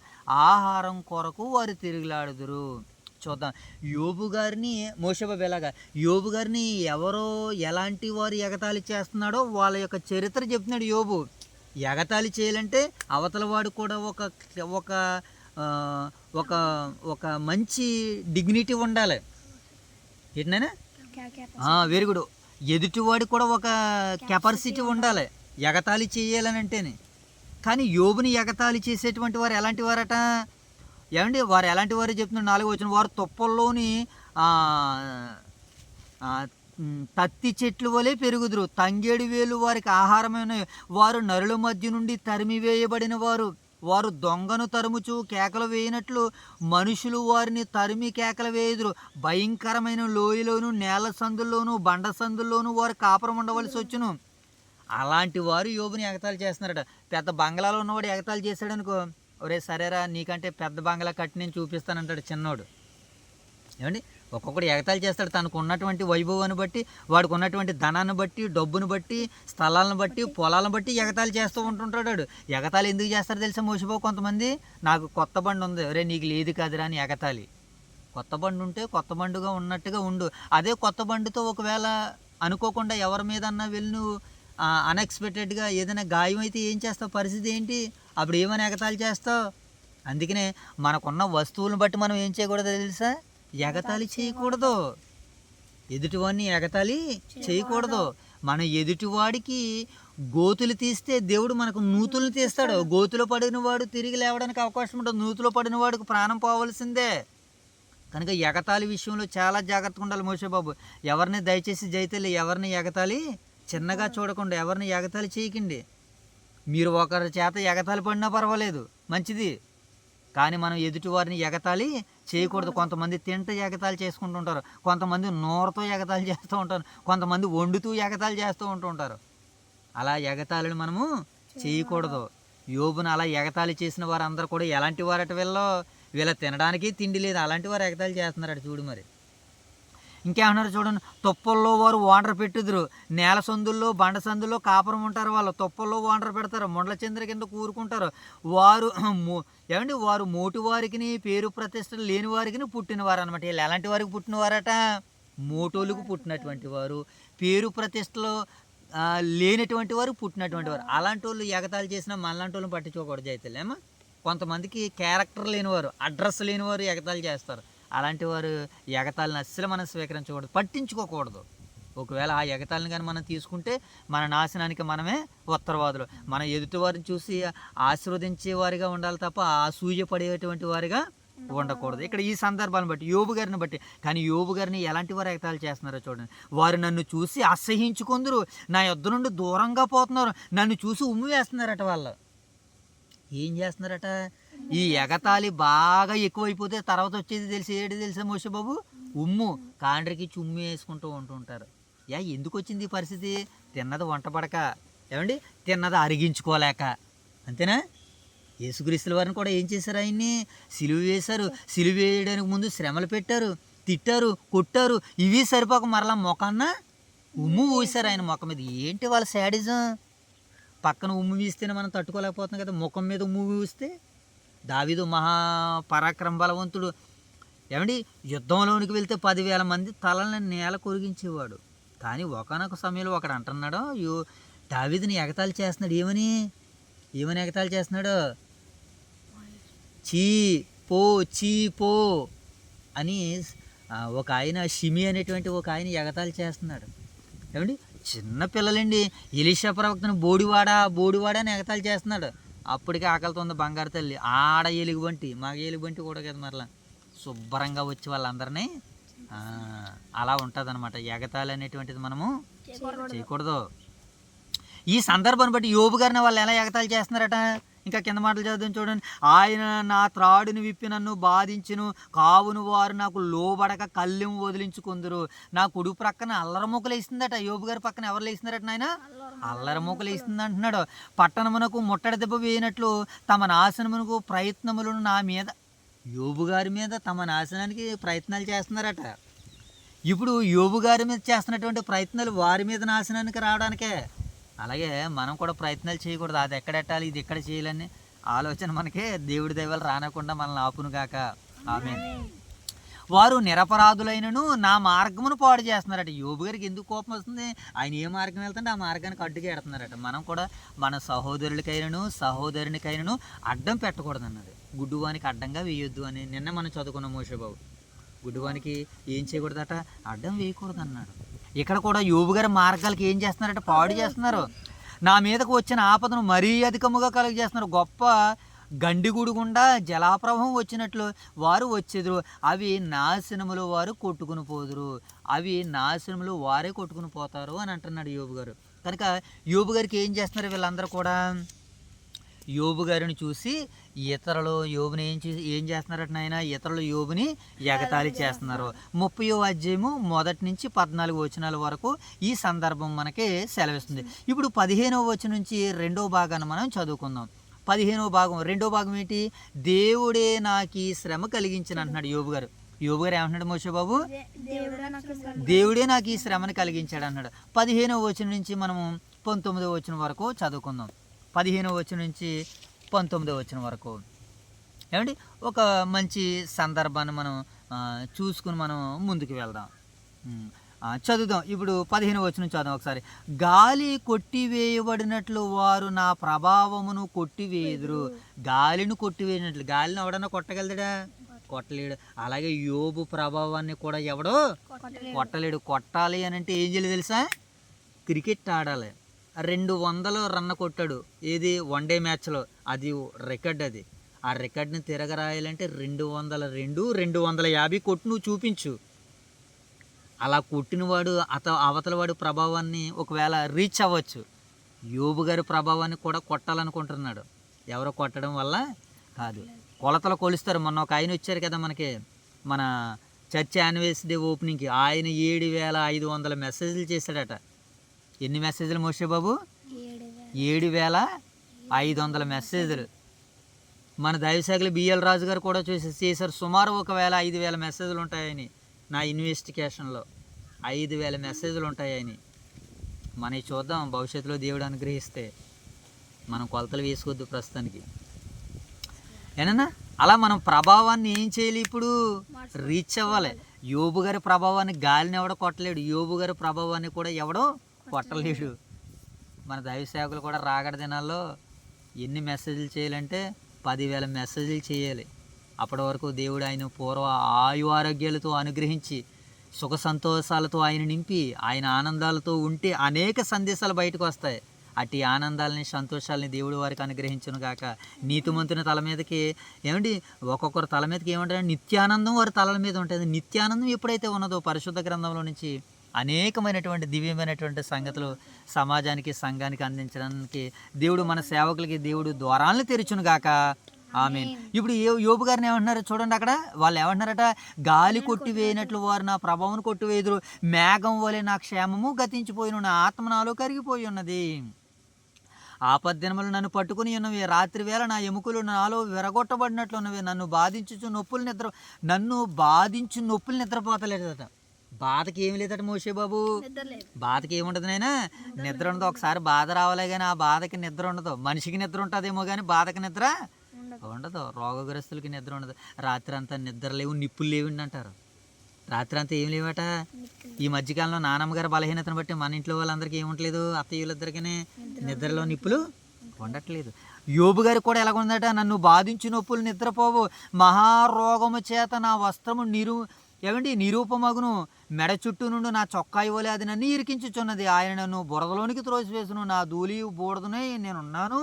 ఆహారం కొరకు వారు తిరుగులాడుదురు. చూద్దాం యోబు గారిని, మోషేబాబు ఎలాగా యోబు గారిని ఎవరో ఎలాంటి వారు ఎగతాళి చేస్తున్నాడో వాళ్ళ యొక్క చరిత్ర చెప్తున్నాడు యోబు. ఎగతాళి చేయాలంటే అవతల వాడు కూడా ఒక మంచి డిగ్నిటీ ఉండాలి. ఏంటనే వెరీ గుడ్. ఎదుటివాడి కూడా ఒక కెపాసిటీ ఉండాలి ఎగతాళి చేయాలని అంటేనే. కానీ యోబుని ఎగతాళి చేసేటువంటి వారు ఎలాంటి వారట? ఏమండి, వారు ఎలాంటి వారు చెప్తున్నారు? 4వ వచనం, వారు తుప్పల్లోని తత్తి చెట్లు వలె పెరుగుదురు, తంగేడు వేలు వారికి ఆహారమైన, వారు నరుల మధ్య నుండి తరిమివేయబడిన వారు, వారు దొంగను తరుముచు కేకలు వేయినట్లు మనుషులు వారిని తరిమి కేకలు వేయుదురు. భయంకరమైన లోయలోను నేల సందుల్లోను బండ సందుల్లోనూ వారు కాపురం ఉండవలసి వచ్చును. అలాంటి వారు యోబుని ఎగతాళి చేస్తున్నారట. పెద్ద బంగ్లాలో ఉన్నవాడు ఎగతాళి చేశాడు అనుకో, ఒరే సరేరా నీకంటే పెద్ద బంగ్లా కట్టి నేను చూపిస్తానంటాడు చిన్నోడు. ఏమండి, ఒక్కొక్కడు ఎగతాళి చేస్తాడు తనకు ఉన్నటువంటి వైభవాన్ని బట్టి, వాడికి ఉన్నటువంటి ధనాన్ని బట్టి, డబ్బును బట్టి, స్థలాలను బట్టి, పొలాలను బట్టి ఎగతాళి చేస్తూ ఉంటుంటాడు. ఎగతాళి ఎందుకు చేస్తారో తెలుసా మోసపోవు కొంతమంది? నాకు కొత్త బండి ఉంది, ఒరే నీకు లేదు కాదురా అని ఎగతాళి. కొత్త బండి ఉంటే కొత్త బండిగా ఉన్నట్టుగా ఉండు. అదే కొత్త బండితో ఒకవేళ అనుకోకుండా ఎవరి మీదన్నా వెళ్ళి నువ్వు అన్ఎక్స్పెక్టెడ్గా ఏదైనా గాయం అయితే ఏం చేస్తావు? పరిస్థితి ఏంటి? అప్పుడు ఏమైనా ఎగతాళి చేస్తావు? అందుకనే మనకున్న వస్తువులను బట్టి మనం ఏం చేయకూడదు తెలుసా? ఎగతాళి చేయకూడదు. ఎదుటివాడిని ఎగతాళి చేయకూడదు. మన ఎదుటివాడికి గోతులు తీస్తే దేవుడు మనకు నూతులు తీస్తాడు. గోతులో పడిన వాడు తిరిగి లేవడానికి అవకాశం ఉంటుంది, నూతులో పడిన వాడికి ప్రాణం పోవలసిందే. కనుక ఎగతాళి విషయంలో చాలా జాగ్రత్తగా ఉండాలి మోషేబాబు. ఎవరిని దయచేసి జైతల్లి ఎవరిని ఎగతాళి చిన్నగా చూడకుండా, ఎవరిని ఎగతాళి చేయకండి. మీరు ఒకరి చేత ఎగతాళి పడినా పర్వాలేదు, మంచిది. కానీ మనం ఎదుటి వారిని ఎగతాళి చేయకూడదు. కొంతమంది తింటూ ఎగతాళి చేసుకుంటుంటారు, కొంతమంది నోరుతో ఎగతాళి చేస్తూ ఉంటారు, కొంతమంది వండుతూ ఎగతాళి చేస్తూ ఉంటుంటారు. అలా ఎగతాళిని మనము చేయకూడదు. యోబును అలా ఎగతాళి చేసిన వారందరూ కూడా ఎలాంటి వారట? వీళ్ళ తినడానికి తిండి లేదు, అలాంటి వారు ఎగతాళి చేస్తున్నారట. చూడు మరి ఇంకేమన్నారు చూడండి, తుప్పల్లో వారు ఓండ్ర పెట్టుదురు, నేల సందుల్లో బండ సందుల్లో కాపురం ఉంటారు, వాళ్ళు తుప్పల్లో ఓండ్ర పెడతారు, ముండ్ల చంద్ర కింద కూరుకుంటారు, వారు ఏమండి వారు మోటి వారికి పేరు ప్రతిష్టలు లేని వారికి పుట్టినవారు అనమాట. వీళ్ళు ఎలాంటి వారికి పుట్టినవారట? మోటోళ్ళకు పుట్టినటువంటి వారు, పేరు ప్రతిష్టలు లేనటువంటి వారు పుట్టినటువంటి వారు. అలాంటి వాళ్ళు ఎగతాళి చేసినా మనలాంటి వాళ్ళని పట్టించుకోకూడదు జైతులేమా. కొంతమందికి క్యారెక్టర్ లేనివారు, అడ్రస్ లేనివారు ఎగతాళి చేస్తారు. అలాంటి వారు ఎగతాళిని అస్సలు మనం స్వీకరించకూడదు, పట్టించుకోకూడదు. ఒకవేళ ఆ ఎగతాళిని కానీ మనం తీసుకుంటే మన నాశనానికి మనమే ఉత్తరవాదులు. మన ఎదుటివారిని చూసి ఆశీర్వదించే వారిగా ఉండాలి తప్ప అసూయ పడేటువంటి వారిగా ఉండకూడదు. ఇక్కడ ఈ సందర్భాన్ని బట్టి, యోబు గారిని బట్టి. కానీ యోబు గారిని ఎలాంటి వారు ఎగతాళి చేస్తున్నారో చూడండి. వారు నన్ను చూసి అసహ్యించుకుందరు, నా యొద్ద నుండి దూరంగా పోతున్నారు, నన్ను చూసి ఉమ్ము వేస్తున్నారట. వాళ్ళు ఏం చేస్తున్నారట? ఈ ఎగతాళి బాగా ఎక్కువైపోతే తర్వాత వచ్చేది తెలిసి ఏడు తెలుసా మోషే బాబు? ఉమ్ము, కాండ్రికి ఉమ్ము వేసుకుంటూ ఉంటుంటారు. ఎందుకు వచ్చింది ఈ పరిస్థితి? తిన్నది వంట పడక, ఏమండి తిన్నది అరిగించుకోలేక, అంతేనా? యేసుక్రీస్తుల వారిని కూడా ఏం చేశారు? ఆయన్ని సిలువ వేశారు. సిలువ వేయడానికి ముందు శ్రమలు పెట్టారు, తిట్టారు, కొట్టారు. ఇవి సరిపోక మరలా మొఖాన్న ఉమ్ము ఊసారు ఆయన ముఖం మీద. ఏంటి వాళ్ళ శాడిజం? పక్కన ఉమ్ము వీస్తేనే మనం తట్టుకోలేకపోతున్నాం కదా, ముఖం మీద ఉమ్ము వీస్తే. దావీదు మహాపరాక్రమ బలవంతుడు, ఏమండి యుద్ధంలోనికి వెళ్తే 10,000 మంది తలని నేల కొరిగించేవాడు. కానీ ఒకానొక సమయంలో ఒకడు అంటున్నాడు, దావీదుని ఎగతాళి చేస్తున్నాడు. ఏమని ఎగతాళి చేస్తున్నాడు? చీ పో అని ఒక ఆయన, షిమి అనేటువంటి ఒక ఆయన ఎగతాళి చేస్తున్నాడు. ఏమండి చిన్న పిల్లలండి, ఎలీషా ప్రవక్తను బోడివాడ అని ఎగతాళి చేస్తున్నాడు. అప్పటికే ఆకలితో బంగారు తల్లి, ఆడ ఎలుగుబంటి, మగ ఎలుగుబంటి కూడా కదా మరలా శుభ్రంగా వచ్చి వాళ్ళందరినీ అలా ఉంటుంది అనమాట. ఎగతాళి అనేటువంటిది మనము చేయకూడదు. ఈ సందర్భాన్ని బట్టి యోబు గారిని వాళ్ళు ఎలా ఎగతాళి చేస్తున్నారట? ఇంకా కింద మాటలు చదువుతాం చూడండి. ఆయన నా త్రాడుని విప్పి నన్ను బాధించును, కావును వారు నాకు లోబడక కళ్ళెము వదిలించుకుందరు. నా కుడి ప్రక్కన అల్లరమూకలు వేస్తుందట. యోబు గారి పక్కన ఎవరు లేస్తున్నారట? నాయన అల్లరమూకలు వేస్తుంది అంటున్నాడు. పట్టణమునకు ముట్టడి దెబ్బ వేయనట్లు తమ నాశనమునకు ప్రయత్నములను నా మీద, యోబు గారి మీద తమ నాశనానికి ప్రయత్నాలు చేస్తున్నారట. ఇప్పుడు యోబు గారి మీద చేస్తున్నటువంటి ప్రయత్నాలు వారి మీద నాశనానికి రావడానికే. అలాగే మనం కూడా ప్రయత్నాలు చేయకూడదు. అది ఎక్కడెట్టాలి, ఇది ఎక్కడ చేయాలని ఆలోచన మనకే దేవుడి దైవాలు రానకుండా మనల్ని ఆపునుగాక. ఆమేన్. వారు నిరపరాధులైనను నా మార్గమును పాడు చేస్తున్నారట. యోబు గారికి ఎందుకు కోపం వస్తుంది? ఆయన ఏ మార్గం వెళ్తుంటే ఆ మార్గానికి అడ్డుగా ఎడుతున్నారట. మనం కూడా మన సహోదరునికైనను అడ్డం పెట్టకూడదు అన్నది. గుడ్డువానికి అడ్డంగా వేయొద్దు అని నిన్న మనం చదువుకున్నాం మోషే బాబు. గుడ్డువానికి ఏం చేయకూడదట? అడ్డం వేయకూడదు అన్నాడు. ఇక్కడ కూడా యోబు గారి మార్గాలకి ఏం చేస్తున్నారట? పాడు చేస్తున్నారు. నా మీదకు వచ్చిన ఆపదను మరీ అధికముగా కలుగజేస్తున్నారు. గొప్ప గండిగుడు గుండా జలాప్రవాహం వచ్చినట్లు వారు వచ్చేదురు, అవి నాశనములు వారు కొట్టుకుని పోదురు, అవి నాశనములు వారే కొట్టుకుని పోతారు అని అంటున్నాడు యోబు గారు. కనుక యోబు గారికి ఏం చేస్తున్నారు వీళ్ళందరూ కూడా? యోబు గారిని చూసి ఇతరులు యోబుని ఏం చేస్తున్నారట నాయన? ఇతరులు యోబుని ఎగతాళి చేస్తున్నారు. 30వ అధ్యాయము 1 నుంచి 14 వచనాల వరకు ఈ సందర్భం మనకి సెలవిస్తుంది. ఇప్పుడు 15వ వచనం నుంచి 2వ భాగాన్ని మనం చదువుకుందాం. 15వ భాగం 2వ భాగం ఏంటి? దేవుడే నాకు ఈ శ్రమ కలిగించిన అంటున్నాడు యోబు గారు. యోబు గారు ఏమంటున్నాడు మోషే బాబు? దేవుడే నాకు ఈ శ్రమను కలిగించాడు అన్నాడు. 15వ వచనం నుంచి మనము 19వ వచనం వరకు చదువుకుందాం. 15వ వచనం నుంచి 19వ వచనం వరకు ఏమండి ఒక మంచి సందర్భాన్ని మనం చూసుకుని మనం ముందుకు వెళ్దాం. చదువుదాం. ఇప్పుడు 15వ వచనం చదువుదాం ఒకసారి. గాలి కొట్టివేయబడినట్లు వారు నా ప్రభావమును కొట్టివేయుదురు. గాలిని కొట్టివేయనట్లు, గాలిని ఎవడన్నా కొట్టగలడా? కొట్టలేడు. అలాగే యోబు ప్రభావాన్ని కూడా ఎవడో కొట్టలేడు. కొట్టాలి అని అంటే ఏం చేయాలి తెలుసా? క్రికెట్ ఆడాలి. 200 రన్ కొట్టాడు. ఏది? వన్డే మ్యాచ్లో. అది రికార్డ్. అది ఆ రికార్డ్ని తిరగరాయాలంటే 202, 250 కొట్టి నువ్వు చూపించు. అలా కొట్టినవాడు అవతల వాడి ప్రభావాన్ని ఒకవేళ రీచ్ అవ్వచ్చు. యోబు గారి ప్రభావాన్ని కూడా కొట్టాలనుకుంటున్నాడు. ఎవరో కొట్టడం వల్ల కాదు, కొలతలు కొలుస్తారు. మొన్న ఒక ఆయన వచ్చారు కదా మనకి, మన చర్చ్ యానివర్సరీ డే ఓపెనింగ్కి. ఆయన 7,500 మెసేజ్లు చేశాడట. ఎన్ని మెసేజ్లు మోషే బాబు? 7,500 మెసేజ్లు. మన దైవశాఖలు బిఎల్ రాజు గారు కూడా చేశారు. సుమారు 1,000 5,000 మెసేజ్లు ఉంటాయని. నా ఇన్వెస్టిగేషన్లో 5,000 మెసేజ్లు ఉంటాయి ఆయన. మనకి చూద్దాం, భవిష్యత్తులో దేవుడు అనుగ్రహిస్తే. మనం కొలతలు వేసుకోవద్దు ప్రస్తుతానికి, ఏనన్నా. అలా మనం ప్రభావాన్ని ఏం చేయాలి? ఇప్పుడు రీచ్ అవ్వాలి. యోబు గారి ప్రభావాన్ని గాలిని ఎవడో కొట్టలేడు, యోబు గారి ప్రభావాన్ని కూడా ఎవడో కొట్టలేడు. మన దైవ సేవకులు కూడా రాగడ దినాల్లో ఎన్ని మెసేజ్లు చేయాలంటే 10,000 మెసేజ్లు చేయాలి. అప్పటి వరకు దేవుడు ఆయన పూర్వ ఆయు ఆరోగ్యాలతో అనుగ్రహించి సుఖ సంతోషాలతో ఆయన నింపి ఆయన ఆనందాలతో ఉంటే అనేక సందేశాలు బయటకు వస్తాయి. అట్టి ఆనందాలని సంతోషాలని దేవుడు వారికి అనుగ్రహించును గాక. నీతిమంతుని తల మీదకి ఏమండి, ఒక్కొక్కరు తల మీదకి ఏమంటారు? నిత్యానందం వారి తలల మీద ఉంటుంది. నిత్యానందం ఎప్పుడైతే ఉన్నదో పరిశుద్ధ గ్రంథంలో నుంచి అనేకమైనటువంటి దివ్యమైనటువంటి సంగతులు సమాజానికి సంఘానికి అందించడానికి దేవుడు మన సేవకులకి దేవుడు ద్వారాలను తెరిచును గాక. ఆమేన్. ఇప్పుడు యోబు గారిని ఏమంటున్నారు చూడండి, అక్కడ వాళ్ళు ఏమంటున్నారట? గాలి కొట్టివేయనట్లు వారు నా ప్రభావం కొట్టివేదురు, మేఘం వలె నా క్షేమము గతించిపోయిన, నా ఆత్మ నాలో కరిగిపోయి ఉన్నది. ఆపద్దినములు నన్ను పట్టుకుని ఉన్నవి, రాత్రి వేళ నా ఎముకలు నాలో విరగొట్టబడినట్లు ఉన్నవి. నన్ను బాధించు నొప్పులు నిద్రపోతలేదట. బాధకి ఏమి లేదట మోషే బాబు, బాధకి ఏముండదు నాయనా, నిద్ర ఉండదు. ఒకసారి బాధ రావాలే కానీ ఆ బాధకి నిద్ర ఉండదు. మనిషికి నిద్ర ఉంటుందేమో కానీ బాధకి నిద్ర ఉండదు. రోగగ్రస్తులకి నిద్ర ఉండదు. రాత్రి అంతా నిద్ర లేవు, నిప్పులు లేవండి అంటారు. రాత్రి అంతా ఏం లేవట. ఈ మధ్యకాలంలో నానమ్మగారి బలహీనతను బట్టి మన ఇంట్లో వాళ్ళందరికీ ఏముంటలేదు, అత్తయ్యలందరికీ నిద్రలో నిప్పులు ఉండట్లేదు. యోబు గారికి కూడా ఎలాగుందట? నన్ను బాధించు నొప్పులు నిద్రపోవు, మహారోగము చేత నా వస్త్రము నిరూపమగును, మెడ చుట్టూ నుండి నా చొక్కా ఇవ్వలే అది నన్ను ఇరికించుచున్నది. ఆయన నన్ను బురదలోనికి త్రోసివేసును, నా ధూళి బూడదునే నేనున్నాను.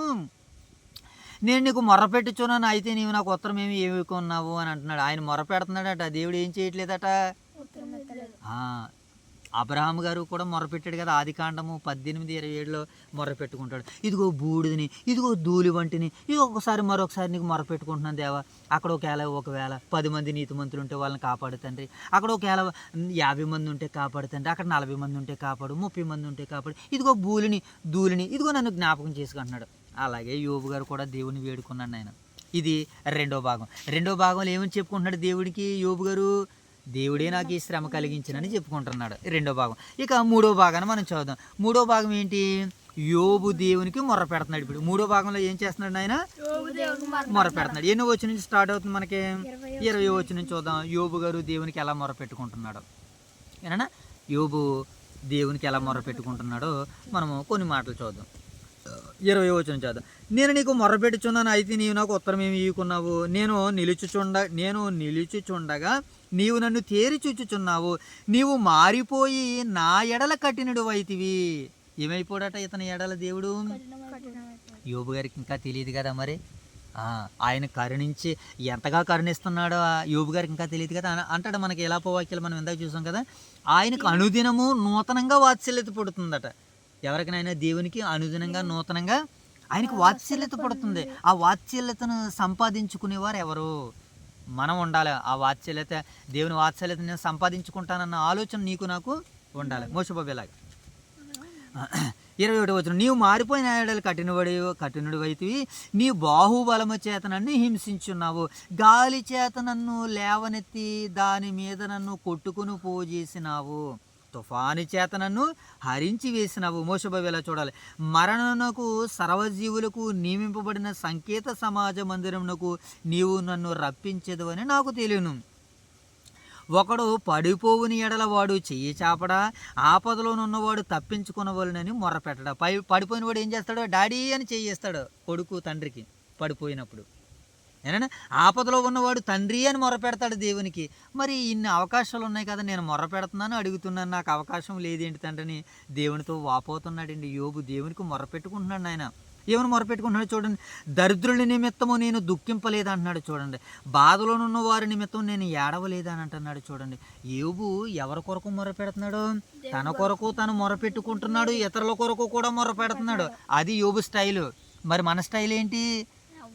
నేను నీకు మొర్రపెట్టుచున్నాను, అయితే నీవు నాకు ఉత్తరం ఏమి కొన్నావు అని అంటున్నాడు. ఆయన మొర్రపెడుతున్నాడట, దేవుడు ఏం చేయట్లేదట. అబ్రహాం గారు కూడా మొర్రపెట్టాడు కదా, ఆదికాండము 18:27లో మొర్రపెట్టుకుంటాడు. ఇదిగో బూడిదని, ఇదిగో ధూళి వంటిని, ఇది మరొకసారి నీకు మొర్రపెట్టుకుంటున్నాను దేవా. అక్కడ ఒకవేళ 10 మంది నీతిమంతులు ఉంటే వాళ్ళని కాపాడు తండ్రి, అక్కడ ఒకవేళ 50 మంది ఉంటే కాపాడు తండ్రి, అక్కడ 40 మంది ఉంటే కాపాడు, 30 మంది ఉంటే కాపాడు, ఇదిగో ధూళిని ఇదిగో నన్ను జ్ఞాపకం చేసుకుంటున్నాడు. అలాగే యోబు గారు కూడా దేవుని వేడుకున్నాడు ఆయన. ఇది రెండో భాగంలో ఏమని చెప్పుకుంటున్నాడు దేవుడికి యోబు గారు? దేవుడే నాకు ఈ శ్రమ కలిగించినని చెప్పుకుంటున్నాడు రెండో భాగం. ఇక మూడో భాగాన్ని మనం చూద్దాం. మూడో భాగం ఏంటి? యోబు దేవునికి మొర్ర పెడుతున్నాడు. ఇప్పుడు మూడో భాగంలో ఏం చేస్తున్నాడు ఆయన? మొర్ర పెడుతున్నాడు. ఎన్నో వచనం నుంచి స్టార్ట్ అవుతుంది మనకి? 20వ వచనం నుంచి చూద్దాం. యోబు గారు దేవునికి ఎలా మొర్ర పెట్టుకుంటున్నాడు ఏనా? యోబు దేవునికి ఎలా మొర్ర పెట్టుకుంటున్నాడో మనము కొన్ని మాటలు చూద్దాం. 20వ వచనం చూద్దాం. నేను నీకు మొర్రపెట్టుచున్నాను, అయితే నీవు నాకు ఉత్తరం ఏమి ఇవ్వకున్నావు. నేను నిలుచుచుండగా నీవు నన్ను తేరి చూచుచున్నావు. నీవు మారిపోయి నా ఎడల కఠినుడు వైతివి. ఏమైపోడట ఇతని ఎడల దేవుడు? యోబు గారికి ఇంకా తెలియదు కదా మరి. ఆయన కరుణించి ఎంతగా కరుణిస్తున్నాడో యోబు గారికి ఇంకా తెలియదు కదా. అంటాడు మనకి ఎలా వాక్యాలు మనం ఇందాక చూసాం కదా. ఆయనకు అనుదినము నూతనంగా వాత్సల్యత పుడుతుందట. ఎవరికైనా దేవునికి అనుదినంగా నూతనంగా ఆయనకు వాత్సల్యత పడుతుంది. ఆ వాత్సల్యతను సంపాదించుకునేవారు ఎవరు? మనం ఉండాలి. ఆ వాత్సల్యత, దేవుని వాత్సల్యత నేను సంపాదించుకుంటానన్న ఆలోచన నీకు నాకు ఉండాలి. మోసబాబేలాగా 21వ వచనం. నీవు మారిపోయిన ఎడల కఠినుడు వైతివి, నీ బాహుబలము చేత నన్ను హింసించున్నావు. గాలి చేత నన్ను లేవనెత్తి దాని మీద నన్ను కొట్టుకుని పోజేసినావు. తుఫాను చేత నన్ను హరించి వేసినావు. మోసబాబేలా చూడాలి. మరణమునకు సర్వజీవులకు నియమింపబడిన సంకేత సమాజ మందిరమునకు నీవు నన్ను రప్పించదు అని నాకు తెలియను. ఒకడు పడిపోవుని ఎడల వాడు చెయ్యి చాపడా, ఆపదలోనున్నవాడు తప్పించుకునవలనని మొర్రపెట్టడా. పడిపోయిన వాడు ఏం చేస్తాడు? డాడీ అని చేయిస్తాడు కొడుకు తండ్రికి పడిపోయినప్పుడు. ఏనా? ఆపదలో ఉన్నవాడు తండ్రి అని మొర్రపెడతాడు దేవునికి. మరి ఇన్ని అవకాశాలు ఉన్నాయి కదా, నేను మొర్రపెడుతున్నాను, అడుగుతున్నాను, నాకు అవకాశం లేదేంటి తండ్రిని దేవునితో వాపోతున్నాడండి యోబు. దేవునికి మొర్రపెట్టుకుంటున్నాడు ఆయన. ఏమని మొరపెట్టుకుంటున్నాడు చూడండి. దరిద్రుల నిమిత్తము నేను దుఃఖింపలేదు అంటున్నాడు చూడండి. బాధలోనున్న వారి నిమిత్తం నేను ఏడవలేదు అని అంటున్నాడు చూడండి. యోబు ఎవరి కొరకు మొరపెడుతున్నాడు? తన కొరకు తను మొరపెట్టుకుంటున్నాడు, ఇతరుల కొరకు కూడా మొరపెడుతున్నాడు. అది యోబు స్టైలు. మరి మన స్టైల్ ఏంటి?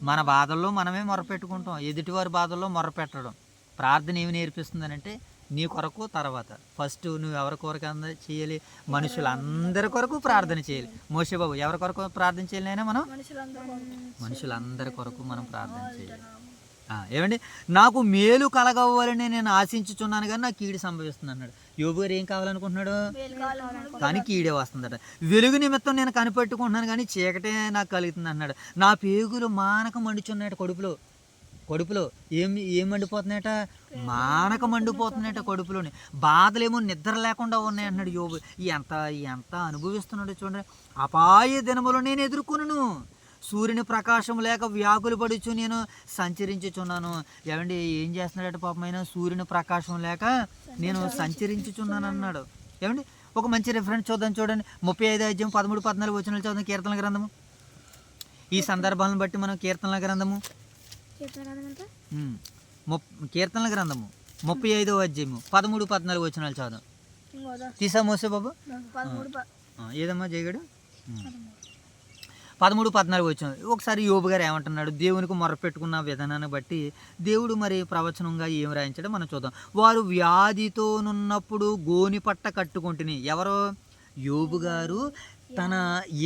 మన బాధల్లో మనమే మొరపెట్టుకుంటాం, ఎదుటివారి బాధల్లో మొరపెట్టడం. ప్రార్థన ఏమి నేర్పిస్తుందనంటే నీ కొరకు తర్వాత ఫస్ట్ నువ్వు ఎవరి కొరకు చేయాలి? మనుషులందరి కొరకు ప్రార్థన చేయాలి. మోషే బాబు ఎవరి కొరకు ప్రార్థన చేయాలి? అయినా మనం మనుషులందరి కొరకు మనం ప్రార్థన చేయాలి. ఏమండి, నాకు మేలు కలగవ్వాలని నేను ఆశించుచున్నాను కానీ నాకు కీడు సంభవిస్తుంది అన్నాడు. యోబు గారు ఏం కావాలనుకుంటున్నాడు? కానీ కీడే వస్తుందట. వెలుగు నిమిత్తం నేను కనిపెట్టుకుంటున్నాను కానీ చీకటే నాకు కలుగుతుంది అన్నాడు. నా పేగులు మానక మండుచున్నాయట కడుపులో ఏం మండిపోతున్నాయట? మానక మండిపోతున్నాయట కడుపులోని. బాధలేమో నిద్ర లేకుండా ఉన్నాయి అన్నాడు యోబు. ఎంత అనుభవిస్తున్నాడు చూడండి. అపాయ దినములు నేను ఎదుర్కొను, సూర్యుని ప్రకాశం లేక వ్యాకులు పడుచు నేను సంచరించుచున్నాను. ఏమండి, ఏం చేస్తున్నాడట పాపమైన? సూర్యుని ప్రకాశం లేక నేను సంచరించుచున్నాను అన్నాడు. ఏమండి, ఒక మంచి రిఫరెన్స్ చూద్దాం చూడండి. 35 అధ్యాయం 13, 14 వచనాలు చదువుదాం. కీర్తనల గ్రంథము. ఈ సందర్భాలను బట్టి మనం కీర్తనల గ్రంథము కీర్తనల గ్రంథము 35వ అధ్యాయము 13, 14 వచనాలు చదువు. తీసా మోసే బాబు? ఏదమ్మా జయగడు? 13, 14 వచ్చిన ఒకసారి యోబు గారు ఏమంటున్నాడు? దేవునికి మొరపెట్టుకున్న విధానాన్ని బట్టి దేవుడు మరి ప్రవచనంగా ఏం రాయించాడో మనం చూద్దాం. వారు వ్యాధితోనున్నప్పుడు గోని పట్ట కట్టుకుంటుని. ఎవరో? యోబు గారు తన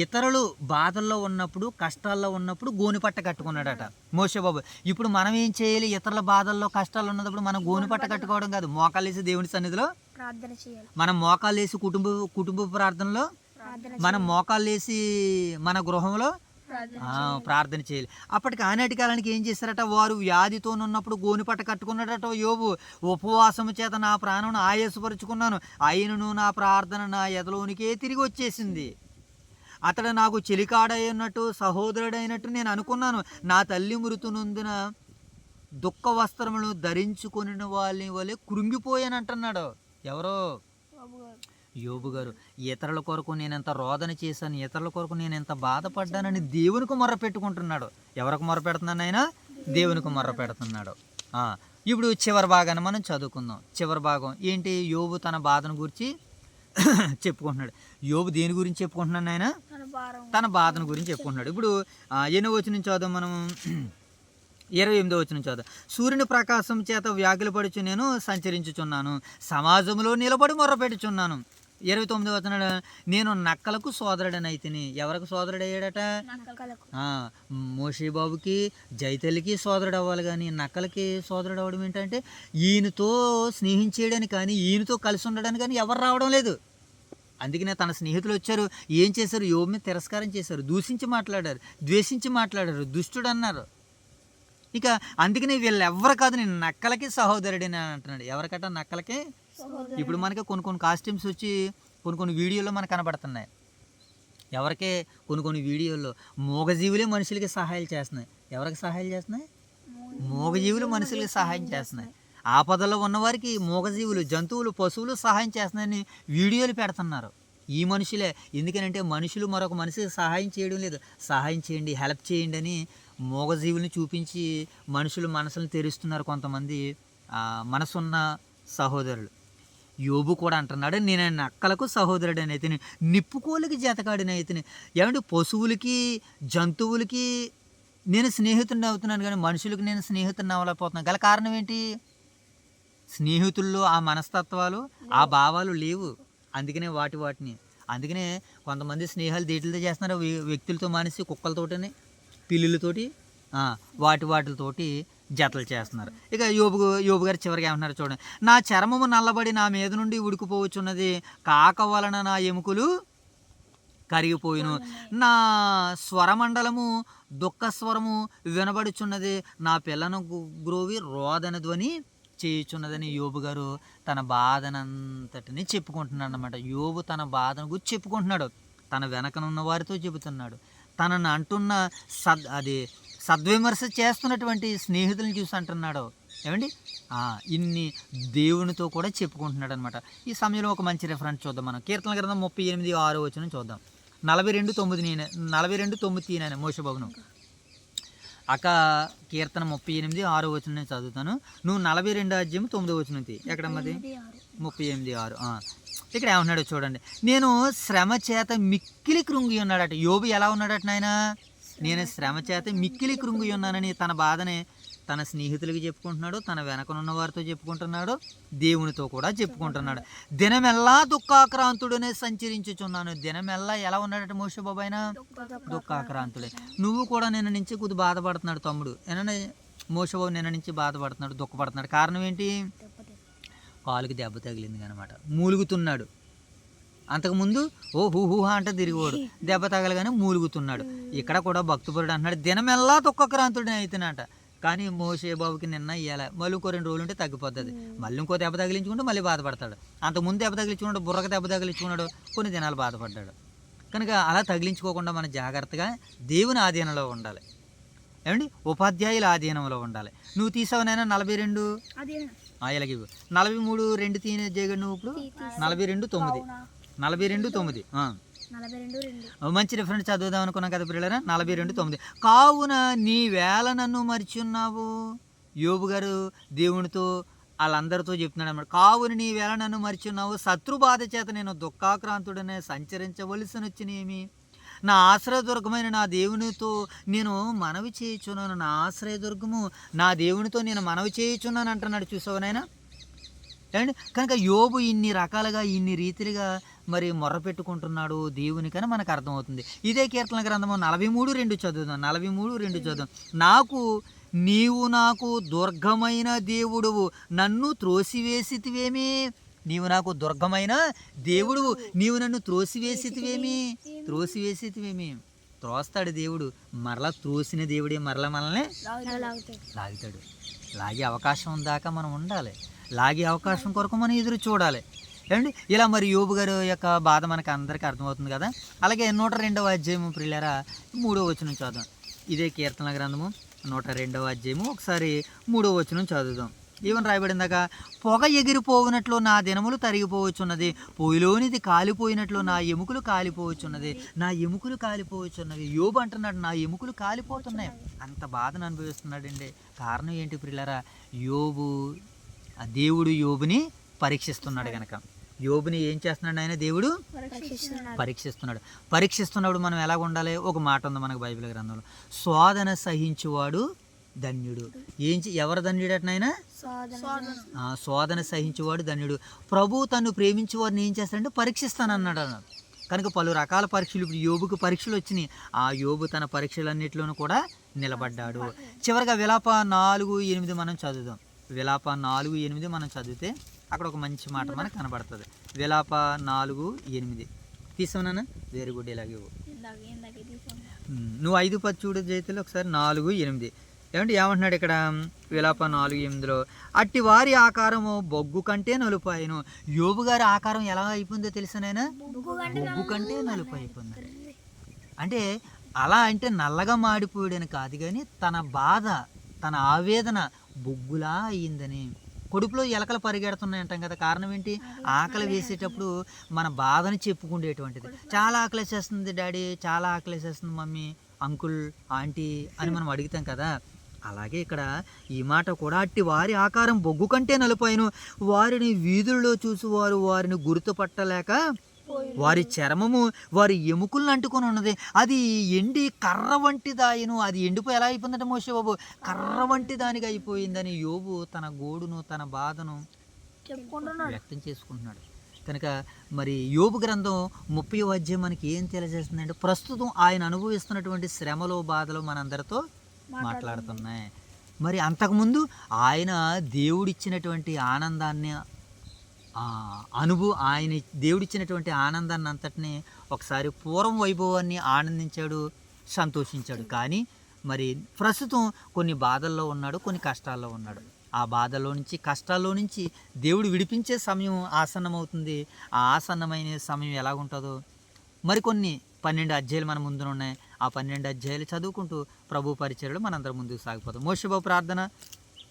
ఇతరులు బాధల్లో ఉన్నప్పుడు, కష్టాల్లో ఉన్నప్పుడు గోని పట్ట కట్టుకున్నాడట మోషే బాబు. ఇప్పుడు మనం ఏం చేయాలి? ఇతరుల బాధల్లో కష్టాలు ఉన్నప్పుడు మనం గోని పట్ట కట్టుకోవడం కాదు, మోకాలేసి దేవుని సన్నిధిలో ప్రార్థన చేయాలి. మనం మోకాలేసి కుటుంబ ప్రార్థనలో మనం మోకాళ్ళేసి మన గృహంలో ప్రార్థన చేయాలి. అప్పటికి ఆనాటి కాలానికి ఏం చేశారట? వారు వ్యాధితోనున్నప్పుడు గోనిపట్ట కట్టుకున్నాడట యోబు. ఉపవాసము చేత నా ప్రాణమును ఆయాసపరుచుకున్నాను, అయినను నా ప్రార్థన నా ఎదలోనికే తిరిగి వచ్చేసింది. అతడు నాకు చెలికాడైనట్టు సహోదరుడైనట్టు నేను అనుకున్నాను. నా తల్లి మృతునందున దుఃఖ వస్త్రములను ధరించుకుని వాళ్ళని వలె కృంగిపోయానంటున్నాడు. ఎవరో? యోబు గారు. ఇతరుల కొరకు నేను ఎంత రోదన చేశాను, ఇతరుల కొరకు నేను ఎంత బాధపడ్డానని దేవునికి మొర్ర పెట్టుకుంటున్నాడు. ఎవరికి మొర్ర పెడుతున్నాను ఆయన? దేవునికి మొర్ర పెడుతున్నాడు. ఇప్పుడు చివరి భాగాన్ని మనం చదువుకుందాం. చివరి భాగం ఏంటి? యోబు తన బాధను గురించి చెప్పుకుంటున్నాడు. యోబు దేని గురించి చెప్పుకుంటున్నాడు? ఆయన తన బాధను గురించి చెప్పుకుంటున్నాడు. ఇప్పుడు ఎన్నో వచనం చదువు మనం? 28వ వచనం చదువు. సూర్యుని ప్రకాశం చేత వ్యాకులు పడుచు నేను సంచరించుచున్నాను, సమాజంలో నిలబడి మొర్రపెట్టుచున్నాను. 29వ వచనం. నేను నక్కలకు సోదరుడనైతిని. ఎవరికి సోదరుడయ్యాడట? మోషే బాబుకి, జైతల్లికి సోదరుడు అవ్వాలి కానీ నక్కలకి సోదరుడు అవ్వడం ఏంటంటే ఈయనతో స్నేహించేయడానికి కానీ ఈయనతో కలిసి ఉండడానికి కానీ ఎవరు రావడం లేదు. అందుకనే తన స్నేహితులు వచ్చారు. ఏం చేశారు? యోబు మీద తిరస్కారం చేశారు, దూషించి మాట్లాడారు, ద్వేషించి మాట్లాడారు, దుష్టుడు అన్నారు. ఇక అందుకని వీళ్ళు ఎవరు కాదు, నేను నక్కలకి సహోదరుడిని అని అంటున్నాడు. ఎవరికట? నక్కలకి. ఇప్పుడు మనకి కొన్ని కాస్ట్యూమ్స్ వచ్చి కొన్ని వీడియోల్లో మనకు కనబడుతున్నాయి. ఎవరికే? కొన్ని వీడియోల్లో మూగజీవులే మనుషులకి సహాయాలు చేస్తున్నాయి. ఎవరికి సహాయాలు చేస్తున్నాయి? మూగజీవులు మనుషులకి సహాయం చేస్తున్నాయి. ఆపదలో ఉన్నవారికి మూగజీవులు, జంతువులు, పశువులు సహాయం చేస్తున్నాయని వీడియోలు పెడుతున్నారు ఈ మనుషులే. ఎందుకనంటే మనుషులు మరొక మనిషికి సహాయం చేయడం లేదు. సహాయం చేయండి, హెల్ప్ చేయండి అని మూగజీవుల్ని చూపించి మనుషులు మనసులను తెరుస్తున్నారు కొంతమంది మనసున్న సహోదరులు. యోబు కూడా అంటున్నాడు, నేను నక్కలకు సహోదరుడని అయితేనే, నిప్పుకోలికి జతకాడిని అయితేనే. ఏమంటే పశువులకి, జంతువులకి నేను స్నేహితుడిని అవుతున్నాను కానీ మనుషులకు నేను స్నేహితుడిని అవ్వలేకపోతున్నాను. గల కారణం ఏంటి? స్నేహితుల్లో ఆ మనస్తత్వాలు, ఆ భావాలు లేవు. అందుకనే అందుకనే కొంతమంది స్నేహాలు దేటిలతో చేస్తున్నారు. వ్యక్తులతో మానేసి కుక్కలతోటి, పిల్లులతోటి, వాటితోటి జతలు చేస్తున్నారు. ఇక యోబు గారు చివరికి ఏమంటున్నారు చూడండి. నా చర్మము నల్లబడి నా మీద నుండి ఉడికిపోవచ్చున్నది, కాక వలన నా ఎముకలు కరిగిపోయిను, నా స్వరమండలము దుఃఖస్వరము వినబడుచున్నది, నా పిల్లను గ్రోవి రోదన ధ్వని చేయుచున్నదని యోబు గారు తన బాధనంతటిని చెప్పుకుంటున్నాడు అన్నమాట. యోబు తన బాధను గురించి చెప్పుకుంటున్నాడు, తన వెనకనున్న వారితో చెబుతున్నాడు, తనను అంటున్న సద్విమర్శ చేస్తున్నటువంటి స్నేహితులను చూసి అంటున్నాడు. ఏమండి, ఇన్ని దేవునితో కూడా చెప్పుకుంటున్నాడు అనమాట. ఈ సమయంలో ఒక మంచి రెఫరెన్స్ చూద్దాం మనం. కీర్తన గ్రంథం 38:6 వచనం చూద్దాం. 42:9 మోషే బాబును అక్క కీర్తన 38:6 వచనం నేను చదువుతాను. నువ్వు 42 అధ్యాయం 9 వచనం ఎక్కడమ్మది? 38:6. ఇక్కడ ఏమన్నాడు చూడండి. నేను శ్రమ చేత మిక్కిలి కృంగి ఉన్నాడట. యోబు ఎలా ఉన్నాడట నాయన? నేను శ్రమ చేత మిక్కిలి కృంగి ఉన్నానని తన బాధని తన స్నేహితులకి చెప్పుకుంటున్నాడు, తన వెనకనున్న వారితో చెప్పుకుంటున్నాడు, దేవునితో కూడా చెప్పుకుంటున్నాడు. దినమెల్లా దుఃఖాక్రాంతుడనే సంచరించుచున్నాను. దినమెల్లా ఎలా ఉన్నాడట మోషే బాబాయన? దుఃఖాక్రాంతుడే. నువ్వు కూడా నేను నుంచి కొద్ది బాధపడుతున్నాడు తమ్ముడు. ఏమన్నా మోషేబాబు నిన్న నుంచి బాధపడుతున్నాడు, దుఃఖపడుతున్నాడు. కారణం ఏంటి? కాలుకి దెబ్బ తగిలింది అనమాట, మూలుగుతున్నాడు. అంతకుముందు ఓ హూహా అంటే తిరిగిపోడు, దెబ్బ తగలగానే మూలుగుతున్నాడు. ఇక్కడ కూడా భక్తిపరుడు అంటున్నాడు, దినమెల్లా దుఃఖక్రాంతుడిని అయితేనట. కానీ మోషేబాబుకి నిన్న ఇయ్యాల, మళ్ళీ ఇంకో 2 రోజులు ఉంటే తగ్గిపోతుంది. మళ్ళీ ఇంకో దెబ్బ తగిలించుకుంటే మళ్ళీ బాధపడతాడు. అంతకుముందు దెబ్బ తగిలించుకున్నాడు, బుర్రకు దెబ్బ తగిలించుకున్నాడు, కొన్ని దినాలు బాధపడ్డాడు. కనుక అలా తగిలించుకోకుండా మనం జాగ్రత్తగా దేవుని ఆధీనంలో ఉండాలి. ఏమండి, ఉపాధ్యాయుల ఆధీనంలో ఉండాలి. నువ్వు తీసావునైనా 42 ఇలాగే 43 2 చేయగలడు నువ్వు ఇప్పుడు. 42 9 42 9 మంచి రిఫరెన్స్ చదువుదాం అనుకున్నాం కదా పిల్లరా. 42 9 కావున నీ వేళ నన్ను మర్చున్నావు. యోబు గారు దేవునితో వాళ్ళందరితో చెప్తున్నాడు అన్నమాట. కావున నీ వేళ నన్ను మర్చున్నావు, శత్రు బాధ చేత నేను దుఃఖాక్రాంతుడనే సంచరించవలసి వచ్చినేమి. నా ఆశ్రయదుర్గమైన నా దేవునితో నేను మనవి చేయుచున్నాను, నా ఆశ్రయదుర్గము నా దేవునితో నేను మనవి చేయుచున్నాను అంటున్నాడు. చూసావు నాయన. అండ్ కనుక యోబు ఇన్ని రకాలుగా ఇన్ని రీతిలుగా మరి మొర్ర పెట్టుకుంటున్నాడు దేవునికని మనకు అర్థమవుతుంది. ఇదే కీర్తన గ్రంథము 43 2 చదువుదాం. 43 2 చదువుదాం. నీవు నాకు దుర్గమైన దేవుడువు, నన్ను త్రోసివేసితివేమి. నీవు నాకు దుర్గమైన దేవుడువు, నీవు నన్ను త్రోసివేసితివేమి. త్రోస్తాడు దేవుడు, మరలా త్రోసిన దేవుడే మరలా మనల్ని లాగుతాడు. లాగే అవకాశం దాకా మనం ఉండాలి, లాగే అవకాశం కొరకు మనం ఎదురు చూడాలి. ఏమండి, ఇలా మరి యోబు గారు యొక్క బాధ మనకు అందరికీ అర్థమవుతుంది కదా. అలాగే 102వ అధ్యాయము ప్రియులారా 3వ వచనం చదువుదాం. ఇదే కీర్తన గ్రంథము 102వ అధ్యాయము ఒకసారి 3వ వచనం చదువుదాం. ఏమని రాయబడిందాక, పొగ ఎగిరిపోవునట్లు నా దినములు తరిగిపోవచ్చున్నది, పొయ్యిలోనిది కాలిపోయినట్లు నా ఎముకలు కాలిపోవచ్చున్నది. యోబు అంటున్నాడు, నా ఎముకలు కాలిపోతున్నాయి. అంత బాధను అనుభవిస్తున్నాడండి. కారణం ఏంటి ప్రియులారా? ఆ దేవుడు యోబుని పరీక్షిస్తున్నాడు కనుక. యోబుని ఏం చేస్తున్నాడు ఆయన? దేవుడు పరీక్షిస్తున్నాడు. మనం ఎలాగ ఉండాలి? ఒక మాట ఉంది మనకు బైబిల్ గ్రంథంలో, శోధన సహించువాడు ధన్యుడు. ఎవరు ధన్యుడు అట్నైనా? శోధన సహించేవాడు ధన్యుడు. ప్రభు తను ప్రేమించే వారిని ఏం చేస్తాడంటే పరీక్షిస్తానన్నాడు. కనుక పలు రకాల పరీక్షలు ఇప్పుడు యోబుకు పరీక్షలు వచ్చినాయి. ఆ యోబు తన పరీక్షలన్నింటిలోనూ కూడా నిలబడ్డాడు. చివరిగా విలాప 4:8 మనం చదువుదాం. విలాప 4:8 మనం చదివితే అక్కడ ఒక మంచి మాట మనకు కనబడుతుంది. విలాప 4:8 తీసావునా? Very good. ఇలాగే నువ్వు 5:10 చూడు జైతులు ఒకసారి. 4:8 ఏమంటున్నాడు ఇక్కడ? విలాప 4:8లో, అట్టి వారి ఆకారము బొగ్గు కంటే నలుపాయను. యోబు గారి ఆకారం ఎలా అయిపోయిందో తెలుసానైనా? బొగ్గు కంటే నలుపు అయిపోయింది. అంటే అలా అంటే నల్లగా మాడిపోయాడని కాదు, కానీ తన బాధ, తన ఆవేదన బొగ్గులా అయ్యిందని. కడుపులో ఎలకలు పరిగెడుతున్నాయి అంటాం కదా. కారణం ఏంటి? ఆకలి వేసేటప్పుడు మన బాధని చెప్పుకునేటువంటిది. చాలా ఆకలేసేస్తుంది డాడీ, చాలా ఆకలేసేస్తుంది మమ్మీ, అంకుల్, ఆంటీ అని మనం అడుగుతాం కదా. అలాగే ఇక్కడ ఈ మాట కూడా, అట్టి వారి ఆకారం బొగ్గు కంటే నలుపాయను, వారిని వీధుల్లో చూసి వారిని గుర్తుపట్టలేక వారి చర్మము వారి ఎముకలను అంటుకొని ఉన్నది, అది ఎండి కర్ర వంటి దాయను. అది ఎండిపోయి ఎలా అయిపోయిందంటే మోషే బాబు, కర్ర వంటి దానికి అయిపోయిందని యోబు తన గోడును తన బాధను వ్యక్తం చేసుకుంటున్నాడు. కనుక మరి యోబు గ్రంథం 30వ అధ్యాయం మనకి ఏం తెలియజేస్తుందంటే, ప్రస్తుతం ఆయన అనుభవిస్తున్నటువంటి శ్రమలో బాధలు మనందరితో మాట్లాడుతున్నాయి. మరి అంతకుముందు ఆయన దేవుడిచ్చినటువంటి ఆనందాన్ని ఆయన దేవుడిచ్చినటువంటి ఆనందాన్ని అంతటిని ఒకసారి పూర్వం వైభవాన్ని ఆనందించాడు, సంతోషించాడు. కానీ మరి ప్రస్తుతం కొన్ని బాధల్లో ఉన్నాడు, కొన్ని కష్టాల్లో ఉన్నాడు. ఆ బాధల్లో నుంచి, కష్టాల్లో నుంచి దేవుడు విడిపించే సమయం ఆసన్నమవుతుంది. ఆ ఆసన్నమైన సమయం ఎలాగుంటుందో మరికొన్ని 12 అధ్యాయులు మన ముందు ఉన్నాయి. ఆ 12 అధ్యాయులు చదువుకుంటూ ప్రభు పరిచర్యలో మనందరం ముందుకు సాగిపోతాం. మోషేబాబు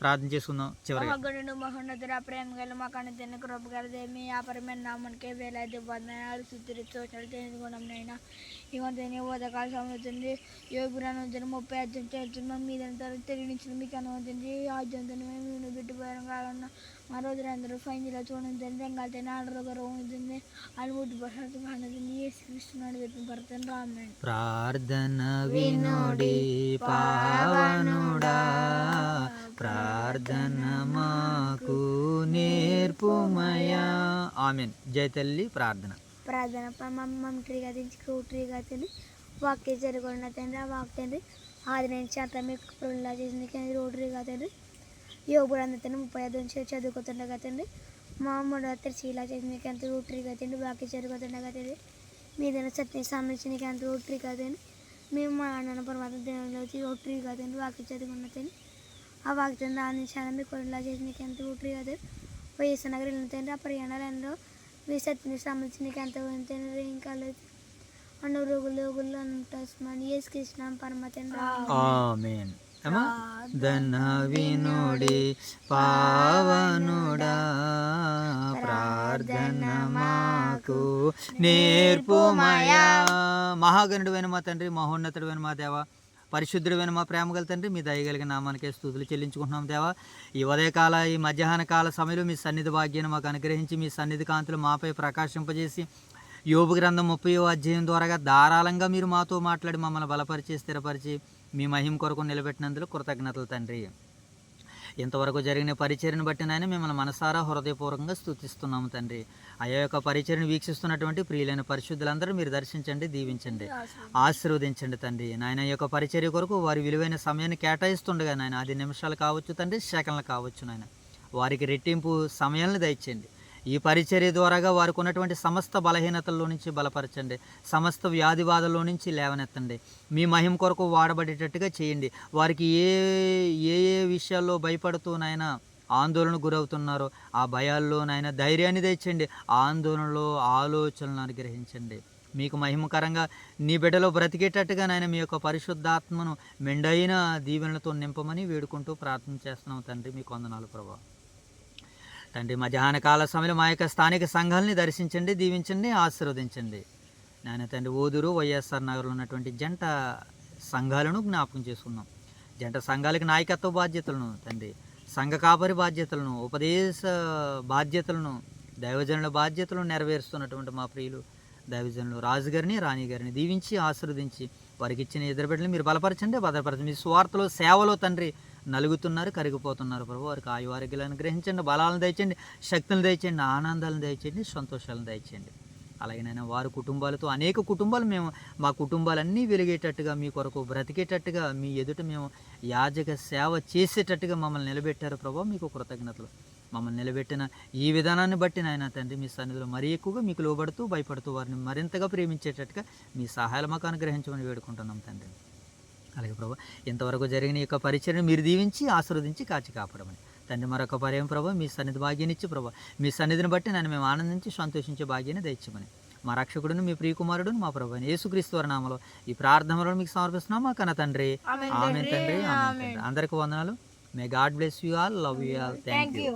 ప్రార్థన చేసుకుందాం. చివరిగా మహోన్నతుడ, ప్రేమ గల మా కన్న కృప గలదేమి అపరమైన నామనికే వేలాది వందనాలు స్థుతులు స్తోత్రాలు తెలుసుకున్నాంనైనా. ఇవంతా ఉదకాల సమవుతుంది. యోగులను 30 అధ్యాయం చేస్తున్నాం. మీదంతా తెలియనిచ్చిన మీకు అనుమతించి ఆద్యంతో మేము బిడ్డపోయిన కాలన్న మా రోజులందరూ ఫైన్లో చూడండి. రంగాలతో ఆడరోగం ఉంటుంది. అలుముట్టు పడుతుంది. యేసుక్రీస్తున్నాడు చెప్పిన పడుతుంది. రామన్ ప్రార్థన వినోడి పావనుడా, ప్రార్థన మాకు నేర్పుమయా. ఆమెన్. జై తల్లి. ప్రార్థన మమ్మల్ని ట్రీగా దించి ట్రీగా తిని వాక్య జరగకుండా తండ్రి. ఆ వాక్ తండ్రి ఆది నుంచి అంతా మీకు పురుడులా చేసింది కానీ రోటరీగా తండ్రి యోగుడు అందరితో 35 నుంచి చదువుకుతుండగా తండ్రి మా మూడో తెరిచి ఇలా చేసింది ఎంత రోటరీగా తండ్రి బాకీ చదువుకుతుండగా తండ్రి మీదైనా సత్యం సంబంధించిన ఎంత రోటరీ కాదండి మేము మా అన్న పరమాత్మ దేవుళ్ళు వచ్చి రోటరీ కాదండి వాకి చదువుకున్న తండ్రి ఆ వాకితండి ఆనందించాలని మీకు పురుడులా చేసింది ఎంత రోటరీ కాదండి వైఎస్ఆర్ నగర్ వెళ్ళిన తండ్రి ఆ ప్రయాణాలలో మీ సత్యానికి సంబంధించిన ఎంత తండ్రి ఇంకా లేదు అన్న రోగుల్లో ఉంటామని యేసుకృష్ణ పరమాత్మ ఆమేన్. ఏమా దన్న వినుడి పావనుడా ప్రార్థన మాకు నేర్పుమయా. మహాగణుడైన మా తండ్రి, మహోన్నతుడైన మా దేవ, పరిశుద్ధుడైన మా ప్రేమగల తండ్రి, మీ దయగలిగిన నామానికే స్తుతులు చెల్లించుకుంటున్నాం దేవా. ఈ ఉదయకాల ఈ మధ్యాహ్న కాల సమయంలో మీ సన్నిధి భాగ్యాన్ని మాకు అనుగ్రహించి మీ సన్నిధి కాంతులు మాపై ప్రకాశింపజేసి యోబు గ్రంథం 30వ అధ్యాయం ద్వారా ధారాళంగా మీరు మాతో మాట్లాడి మమ్మల్ని బలపరిచి స్థిరపరిచి మీ మహిమ కొరకు నిలబెట్టినందుకు కృతజ్ఞతలు తండ్రి. ఇంతవరకు జరిగిన పరిచర్ని బట్టి నాయన మిమ్మల్ని మనసారా హృదయపూర్వకంగా స్తుతిస్తున్నాము తండ్రి. అయ్యా యొక్క పరిచర్ని వీక్షిస్తున్నటువంటి ప్రియులైన పరిశుద్ధులందరూ మీరు దర్శించండి, దీవించండి, ఆశీర్వదించండి తండ్రి. నాయన యొక్క పరిచర్య కొరకు వారి విలువైన సమయాన్ని కేటాయిస్తుండగా నాయన అది నిమిషాలు కావచ్చు తండ్రి, సెకన్లు కావచ్చు నాయన వారికి రెట్టింపు సమయాలను దయచేయండి. ఈ పరిచర్య ద్వారాగా వారికి ఉన్నటువంటి సమస్త బలహీనతల్లో నుంచి బలపరచండి, సమస్త వ్యాధి బాధల్లో నుంచి లేవనెత్తండి, మీ మహిమ కొరకు వాడబడేటట్టుగా చేయండి. వారికి ఏ ఏ విషయాల్లో భయపడుతూ నాయన ఆందోళన గురవుతున్నారో ఆ భయాల్లో నాయన ధైర్యాన్ని తెచ్చండి, ఆందోళనలో ఆలోచనలను అనుగ్రహించండి. మీకు మహిమకరంగా నీ బిడ్డలో బ్రతికేటట్టుగా నాయన మీ యొక్క పరిశుద్ధాత్మను మెండైన దీవెనలతో నింపమని వేడుకుంటూ ప్రార్థన చేస్తున్నాం తండ్రి. మీకు వందనాలు ప్రభా. తండ్రి మధ్యాహ్న కాల సమయంలో మా యొక్క స్థానిక సంఘాలని దర్శించండి, దీవించండి, ఆశీర్వదించండి నాయన తండ్రి. ఓదూరు వైఎస్ఆర్ నగర్లో ఉన్నటువంటి జంట సంఘాలను జ్ఞాపకం చేసుకున్నాం. జంట సంఘాలకి నాయకత్వ బాధ్యతలను తండ్రి, సంఘ కాపరి బాధ్యతలను, ఉపదేశ బాధ్యతలను, దైవజనుల బాధ్యతలను నెరవేరుస్తున్నటువంటి మా ప్రియులు దైవజనులు రాజుగారిని, రాణి గారిని దీవించి ఆశీర్వదించి వారికి ఇచ్చిన ఇద్దరు బిడ్డలు మీరు బలపరచండి, భద్రపరచండి. మీ స్వార్థలో సేవలో తండ్రి నలుగుతున్నారు, కరిగిపోతున్నారు ప్రభు. వారికి ఆయు ఆరోగ్యాలను గ్రహించండి, బలాలను దయచేయండి, శక్తులను దయచేయండి, ఆనందాలను దయచేయండి, సంతోషాలను దయచేయండి. అలాగేనైనా వారి కుటుంబాలతో అనేక కుటుంబాలు మేము మా కుటుంబాలన్నీ వెలిగేటట్టుగా మీ కొరకు బ్రతికేటట్టుగా మీ ఎదుట మేము యాజక సేవ చేసేటట్టుగా మమ్మల్ని నిలబెట్టారు ప్రభు. మీకు కృతజ్ఞతలు. మమ్మల్ని నిలబెట్టిన ఈ విధానాన్ని బట్టి నాయన తండ్రి మీ సన్నిధిలో మరీ ఎక్కువగా మీకు లోబడుతూ భయపడుతూ వారిని మరింతగా ప్రేమించేటట్టుగా మీ సహాయాలు మాకు అనుగ్రహించమని వేడుకుంటున్నాం తండ్రి. అలాగే ప్రభు ఇంతవరకు జరిగిన ఈ యొక్క పరిచర్ని మీరు దీవించి ఆశీర్వదించి కాచి కాపాడమని తండ్రి. మరొక పర్యం ప్రభు మీ సన్నిధి భాగ్యాన్నిచ్చి ప్రభు మీ సన్నిధిని బట్టి నన్ను మేము ఆనందించి సంతోషించే భాగ్యాన్ని దయచేయమని మా రక్షకుడును మీ ప్రియకుమారుడును మా ప్రభు యేసుక్రీస్తు వారి నామములో ఈ ప్రార్థనలో మీకు సమర్పిస్తున్నాం మా కన్న తండ్రి. ఆమేన్ తండ్రి, ఆమేన్ తండ్రి. అందరికీ వందనాలు. May God bless you all, love you all, thank you.